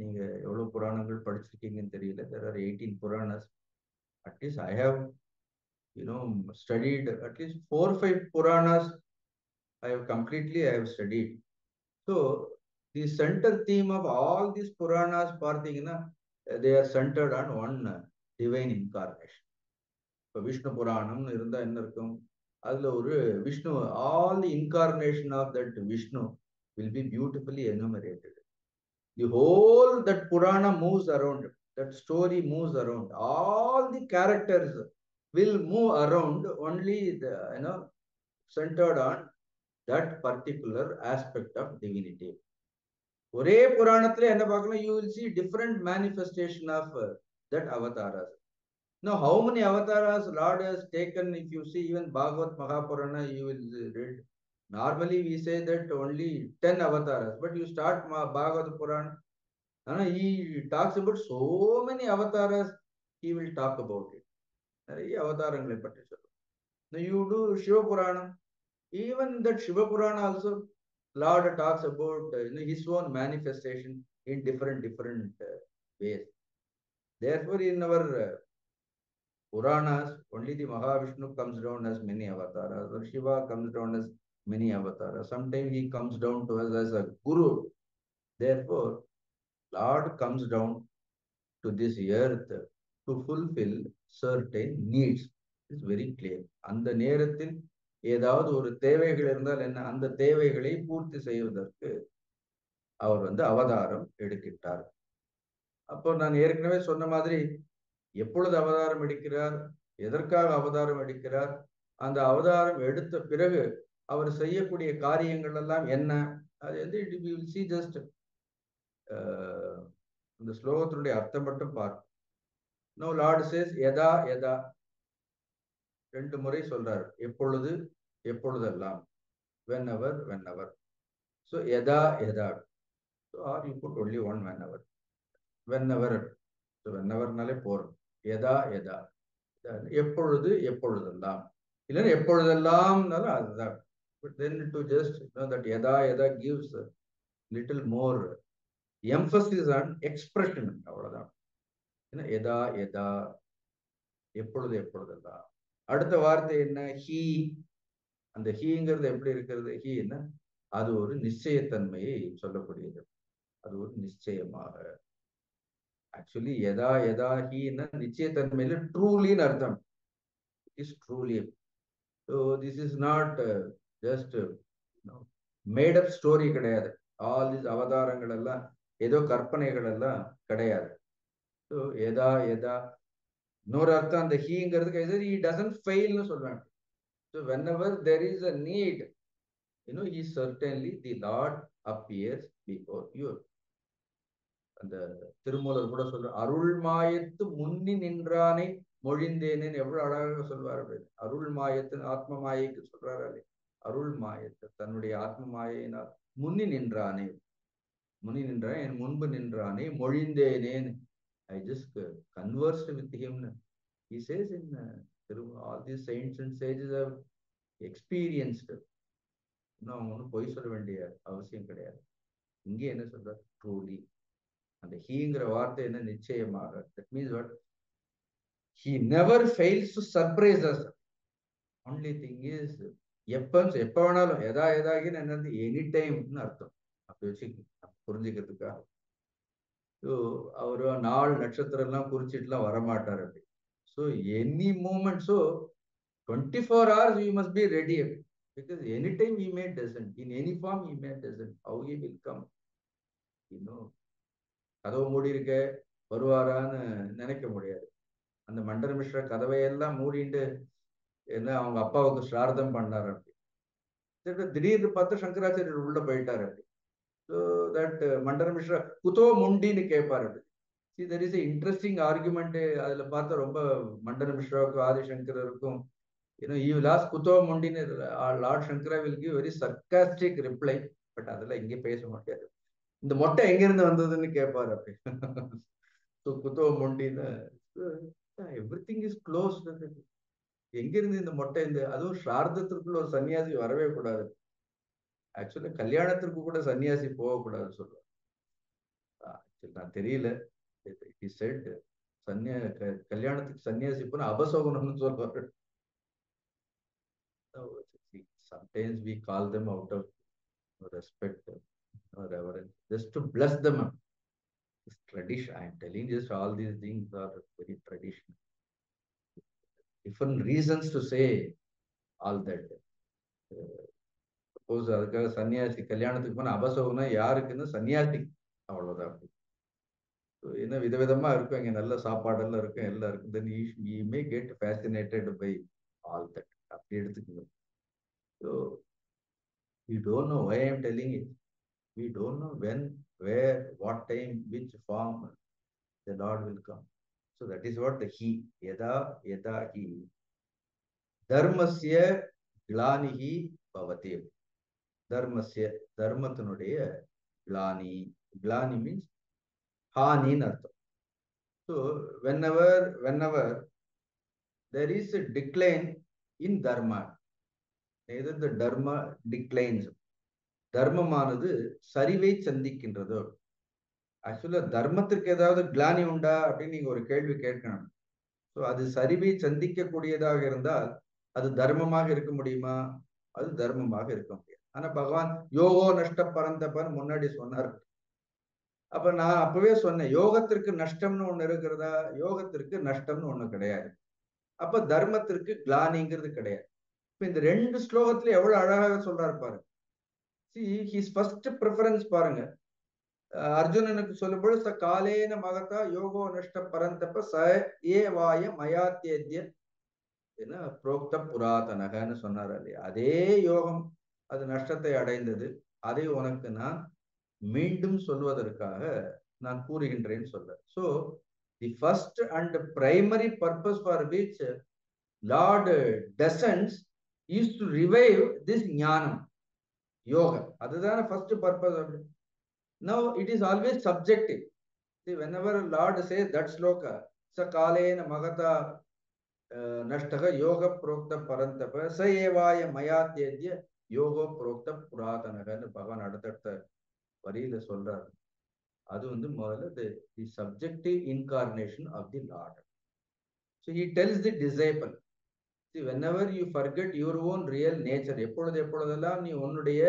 நீங்க எவ்வளவு புராணங்கள் படிச்சிருக்கீங்கன்னு தெரியல. There are 18 Puranas. At least I have, studied at least 4 or 5 Puranas. I have studied. So the center theme of all these Puranas, they are centered on one divine incarnation. இப்போ விஷ்ணு புராணம் இருந்தா என்ன இருக்கும்? அதுல ஒரு Vishnu, all the incarnation of that Vishnu will be beautifully enumerated. The whole that Purana moves around, that story moves around. All the characters will move around only centered on that particular aspect of divinity. ஒரே புராணத்துல என்ன பார்க்கலாம்? You will see different manifestation of that avatars. Now, how many avatars Lord has taken? If you see even Bhagavad Mahapurana, you will read. Normally, we say that only 10 avatars, but you start Bhagavad Purana, he talks about so many avatars. He will talk about it. Now, you do Shiva Purana. Even that Shiva Purana also, Lord talks about his own manifestation in different ways. Therefore, in our Puranas, only the Mahavishnu comes down as many avatars, or Shiva comes down as many avatars. Sometimes he comes down to us as a guru. Therefore, Lord comes down to this earth to fulfill certain needs. It's very clear. அந்த நேரத்தில் ஏதாவது ஒரு தேவைகள் இருந்தால் என்ன, அந்த தேவைகளை பூர்த்தி செய்வதற்கு அவர் அவதாரம் எடுக்கின்றார். அப்போ நான் ஏற்கனவே சொன்ன மாதிரி எப்பொழுது அவதாரம் எடுக்கிறார், எதற்காக அவதாரம் எடுக்கிறார், அந்த அவதாரம் எடுத்த பிறகு அவர் செய்யக்கூடிய காரியங்கள் எல்லாம் என்ன, அது ஜஸ்ட் இந்த ஸ்லோகத்தினுடைய அர்த்தம் மட்டும் பார்ப்போம். Now Lord says யதா யதா, 2 முறை சொல்றார். எப்பொழுது எப்பொழுதெல்லாம், whenever. So யதா யதா, so or you put only one whenever. So wheneverனாலே போறோம். யதா யதா, எப்பொழுது எப்பொழுதெல்லாம், இல்லைன்னா எப்பொழுதெல்லாம்னாலும் அதுதான். But then to just know that யதா யதா gives a little more emphasis on expression. அவ்வளவுதான். யதா யதா, எப்பொழுது எப்பொழுதெல்லாம். அடுத்த வார்த்தை என்ன? ஹீ. அந்த ஹீங்கிறது எப்படி இருக்கிறது? ஹீ என்ன? அது ஒரு நிச்சயத்தன்மையை சொல்லக்கூடியது. அது ஒரு நிச்சயமாக. ஆக்சுவலி எதா எதா ஹீன்னா நிச்சயத்தன்மையில ட்ரூலின்னு அர்த்தம். Is truly. So this is not just made up story கிடையாது. ஆல் திஸ் அவதாரங்கள் எல்லாம் ஏதோ கற்பனைகள் எல்லாம் கிடையாது. ஸோ எதா எதா இன்னொரு அர்த்தம் அந்த ஹீங்கிறதுக்கு he doesn't failன்னு சொல்றாங்க. So whenever there is a need, he certainly the Lord appears before you. அந்த திருமூலர் கூட சொல்ற அருள் மாயத்து முன்னி நின்றானே மொழிந்தேனேன்னு எவ்வளவு அழகாக சொல்வார். அருள் மாயத்து ஆத்ம மாயைக்கு சொல்றாரு. அருள் மாயத்தை தன்னுடைய ஆத்ம மாயினால் முன்னி நின்றானே, முன்னி நின்றான், என் முன்பு நின்றானே மொழிந்தேனேன். I just conversed with him. He says in all these saints and sages have experienced. இன்னும் அவங்க ஒன்றும் பொய் சொல்ல வேண்டிய அவசியம் கிடையாது. இங்கே என்ன சொல்ற ட்ரூலி. அந்த ஹீங்கிற வார்த்தை என்ன நிச்சயமாக. That means what? He never fails to surprise us. Only thing is எப்ப வேணாலும் எதாகின்னு என்னது எனி டைம்னு அர்த்தம். அப்படி வச்சு புரிஞ்சுக்கிறதுக்காக. ஸோ அவரு நாள் நட்சத்திரம் எல்லாம் குறிச்சிட்டுலாம் வரமாட்டார் அப்படி. So any moment, so 24 hours you must be ready, because anytime he may doesn't, in any form he may doesn't, how he will come, கதவு மூடி இருக்க வருவாரான்னு நினைக்க முடியாது. அந்த மண்டன மிஸ்ரா கதவையெல்லாம் மூடிட்டு என்ன அவங்க அப்பாவுக்கு ஸ்ரார்த்தம் பண்ணார் அப்படி. திடீர்னு பார்த்து சங்கராச்சாரியர் உள்ள போயிட்டார் அப்படி. ஸோ தட் மண்டன மிஸ்ரா குதோ முண்டின்னு கேட்பார் அப்படி. See, there is an interesting argument. அதுல பார்த்தா ரொம்ப மண்டன மிஸ்ராவுக்கும் ஆதிசங்கருக்கும் you will ask குதோ முண்டின்னு, lord Shankara will give very sarcastic reply. But அதெல்லாம் இங்கே பேச மாட்டாரு. இந்த மொட்டை எங்க இருந்து வந்ததுன்னு கேட்பாரு அப்படி. குதோ முண்டின்னு எவ்ரிதிங் இஸ் க்ளோஸ்ட். எங்க இருந்து இந்த மொட்டை அதுவும் ஸ்ரார்த்தத்திற்குள்ள ஒரு சன்னியாசி வரவே கூடாது. ஆக்சுவலி கல்யாணத்திற்கு கூட சன்னியாசி போகக்கூடாது சொல்லுவாங்க. நான் தெரியல. கல்யாணத்துக்கு சன்னியாசி போனா அபசகுனம்னு சொல்லுவாரு. Sometimes we call them out of respect or reverence, just to bless them. It's tradition. I am telling you, just all these things are very traditional. Different reasons to say all that. Suppose அதுக்காக சன்னியாசி கல்யாணத்துக்கு போனா அபசகுனா யாருக்குன்னு சன்னியாசி, அவ்வளவுதான். என்ன விதவிதமா இருக்கும், இங்க நல்ல சாப்பாடெல்லாம் இருக்கும், எல்லாம் இருக்கும். Then you may get fascinated by all that. அப்படி எடுத்துக்கணும். So we don't know why I am telling it. We don't know when, where, what time, which form the Lord will come. So that is what the he. Yada yada he dharmasya glanihi bhavati. Dharmasya, dharmathanuடைய glani. Glani means hani in artham. So whenever there is a decline in dharma, either the dharma declines, தர்மமானது சரிவை சந்திக்கின்றதோ. ஆக்சுவலா தர்மத்திற்கு ஏதாவது கிளானி உண்டா அப்படின்னு நீங்க ஒரு கேள்வி கேட்கணும். ஸோ அது சரிவை சந்திக்கக்கூடியதாக இருந்தால் அது தர்மமாக இருக்க முடியுமா? அது தர்மமாக இருக்க முடியாது. ஆனா பகவான் யோகோ நஷ்ட பரந்தப்பன்னு முன்னாடி சொன்னார். அப்ப நான் அப்பவே சொன்னேன், யோகத்திற்கு நஷ்டம்னு ஒண்ணு இருக்கிறதா? யோகத்திற்கு நஷ்டம்னு ஒண்ணு கிடையாது. அப்ப தர்மத்திற்கு கிளானிங்கிறது கிடையாது. இப்ப இந்த 2 ஸ்லோகத்துல எவ்வளவு அழகாக சொல்றாரு பாருங்க. See, his first preference பாருங்க. அர்ஜுனனுக்கு சொல்லும்போது ச காலேன மகதா யோகோ நஷ்ட பரந்தப்ப ச ஏ வாய மயாத்தேத்ய என்ன புரோக்த புராதனகன்னு சொன்னார் இல்லையா? அதே யோகம் அது நஷ்டத்தை அடைந்தது, அதை உனக்கு நான் மீண்டும் சொல்வதற்காக நான் கூறுகின்றேன்னு சொல்ற. So the first and primary purpose for which Lord dozens is to revive this ஞானம், யோகா. அதுதான first purpose. Now it is always subjective. See, whenever Lord says that sloka, sa kalena magata nashtaga yoga prokta parantapa sa evaya mayatyadya yoga prokta puratanaga பகவான் அடுத்தடுத்த வரியில சொல்றார். அது முதல்ல the subjective incarnation of the Lord. So he tells the disciple, see, whenever you forget your own real nature, எப்பொழுதெல்லாம் நீ உன்னுடைய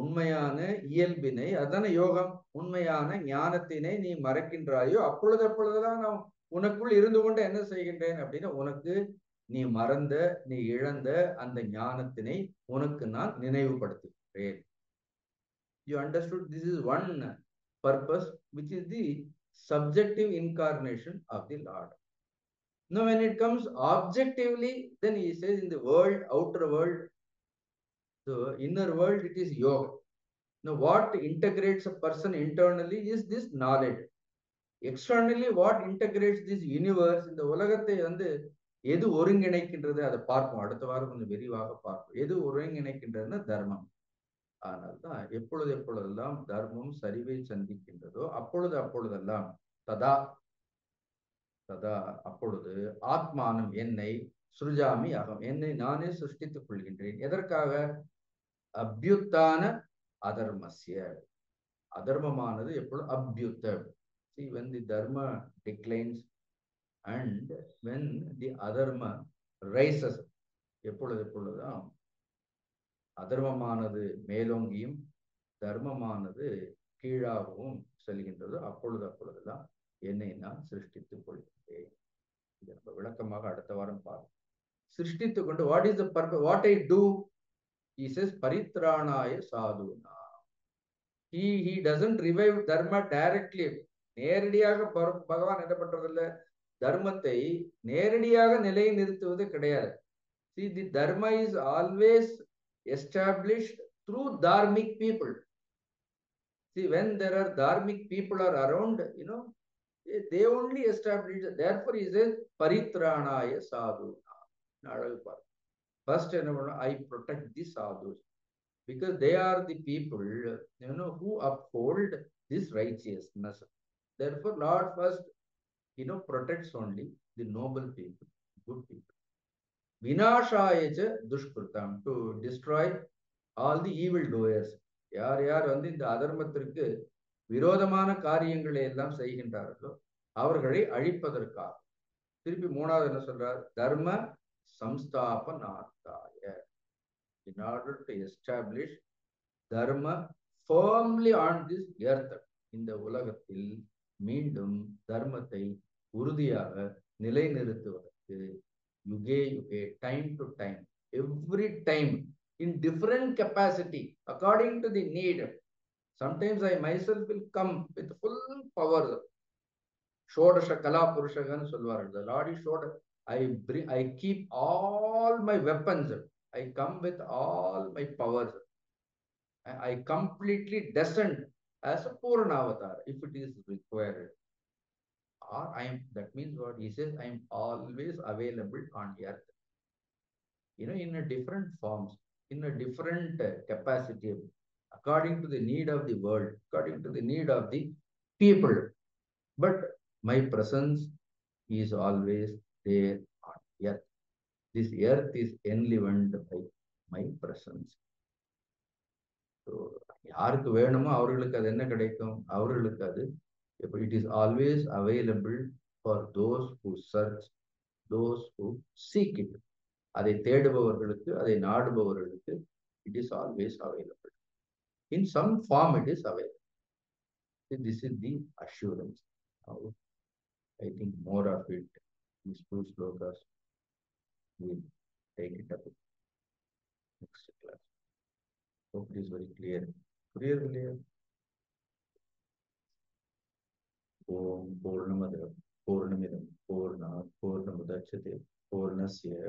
உண்மையான இயல்பினை, அதான யோகம், உண்மையான ஞானத்தினை நீ மறக்கின்றாயோ அப்பொழுது அப்பொழுதுதான் நான் உனக்குள் இருந்து கொண்டு என்ன செய்கின்றேன் அப்படின்னா, உனக்கு நீ மறந்த, நீ இழந்த அந்த ஞானத்தினை உனக்கு நான் நினைவுபடுத்துகிறேன். You understood? This is one purpose, which is the subjective incarnation of the Lord. Now when it comes objectively, then he says in the world, outer world, the inner world, it is yoga. Now what integrates a person internally is this knowledge. Externally what integrates this universe, இந்த உலகத்தை வந்து எது ஒருங்கிணைக்கின்றது அதை பார்ப்போம். அடுத்த வாரம் கொஞ்சம் விரிவாக பார்ப்போம். எது ஒருங்கிணைக்கின்றதுன்னா தர்மம். அதனால்தான் எப்பொழுதெல்லாம் தர்மம் சரிவை சந்திக்கின்றதோ அப்பொழுதெல்லாம் ததா ததா அப்பொழுது ஆத்மானம் என்னை சுருஜாமி அகம், என்னை நானே சிருஷ்டித்துக் கொள்கின்றேன். எதற்காக? அபியுத்தான அதர்மஸ்ய, அதர்மமானது எப்பொழுது அபியுத்த. See, when the dharma declines and when the adharma rises, எப்பொழுதுதான் அதர்மமானது மேலோங்கியும் தர்மமானது கீழாகவும் செல்கின்றது, அப்பொழுதெல்லாம் என்னை நான் சிருஷ்டித்துக் கொள்கின்றேன். இதை நம்ம விளக்கமாக அடுத்த வாரம் பார்ப்போம். சிருஷ்டித்துக் கொண்டு what is the purpose, what I do? He says பரித்ராணாய சாதுனா. He doesn't revive dharma directly. நேரடியாக பகவான் என்ன பண்றதில்ல, தர்மத்தை நேரடியாக நிலை நிறுத்துவது கிடையாது. See, the dharma is always established through dharmic people. See, when there are dharmic people are around, they only establish. Therefore he says paritranaya sadhuna. First, I protect the sadhus because they are the people who uphold this righteousness. Therefore Lord first protects only the noble people, good people. Vinashayaja dushkrutam, to destroy all the evil doers. யார் வந்து இந்த அதர்மத்திற்கு விரோதமான காரியங்களை எல்லாம் செய்கின்றார்களோ அவர்களை அழிப்பதற்காக. திருப்பி மூணாவது என்ன சொல்றார்? தர்ம சம்ஸ்தாபனார்த்தாய, in order to establish dharma firmly on this earth. இந்த உலகத்தில் மீண்டும் தர்மத்தை உறுதியாக நிலைநிறுத்துவதற்கு UK, time to time, every time, in different capacity, according to the need. Sometimes I myself will come with full power. Shodasha Kala Purushaganu சொல்வார்கள். The Lord is showed. I keep all my weapons. I come with all my powers. I completely descend as a Purana avatar if it is required. Or that means what he says, I am always available on earth. In a different forms, in a different capacity, according to the need of the world, according to the need of the people. But my presence is always there on earth. This earth is enlivened by my presence. So, யாருக்கு வேணுமோ அவர்களுக்கு அது என்ன கிடைக்கும்? அவர்களுக்கு அது it is always available for those who search, those who seek it. அதை தேடுபவர்களுக்கு, அதை நாடுபவர்களுக்கு it is always available. In some form it is available. This is the assurance. Now, I think more of it, these two slokas, we'll take it up next class. Hope it is very clear. Clear. Om Purnamada Purnamidam Purnamudachyate Purnasya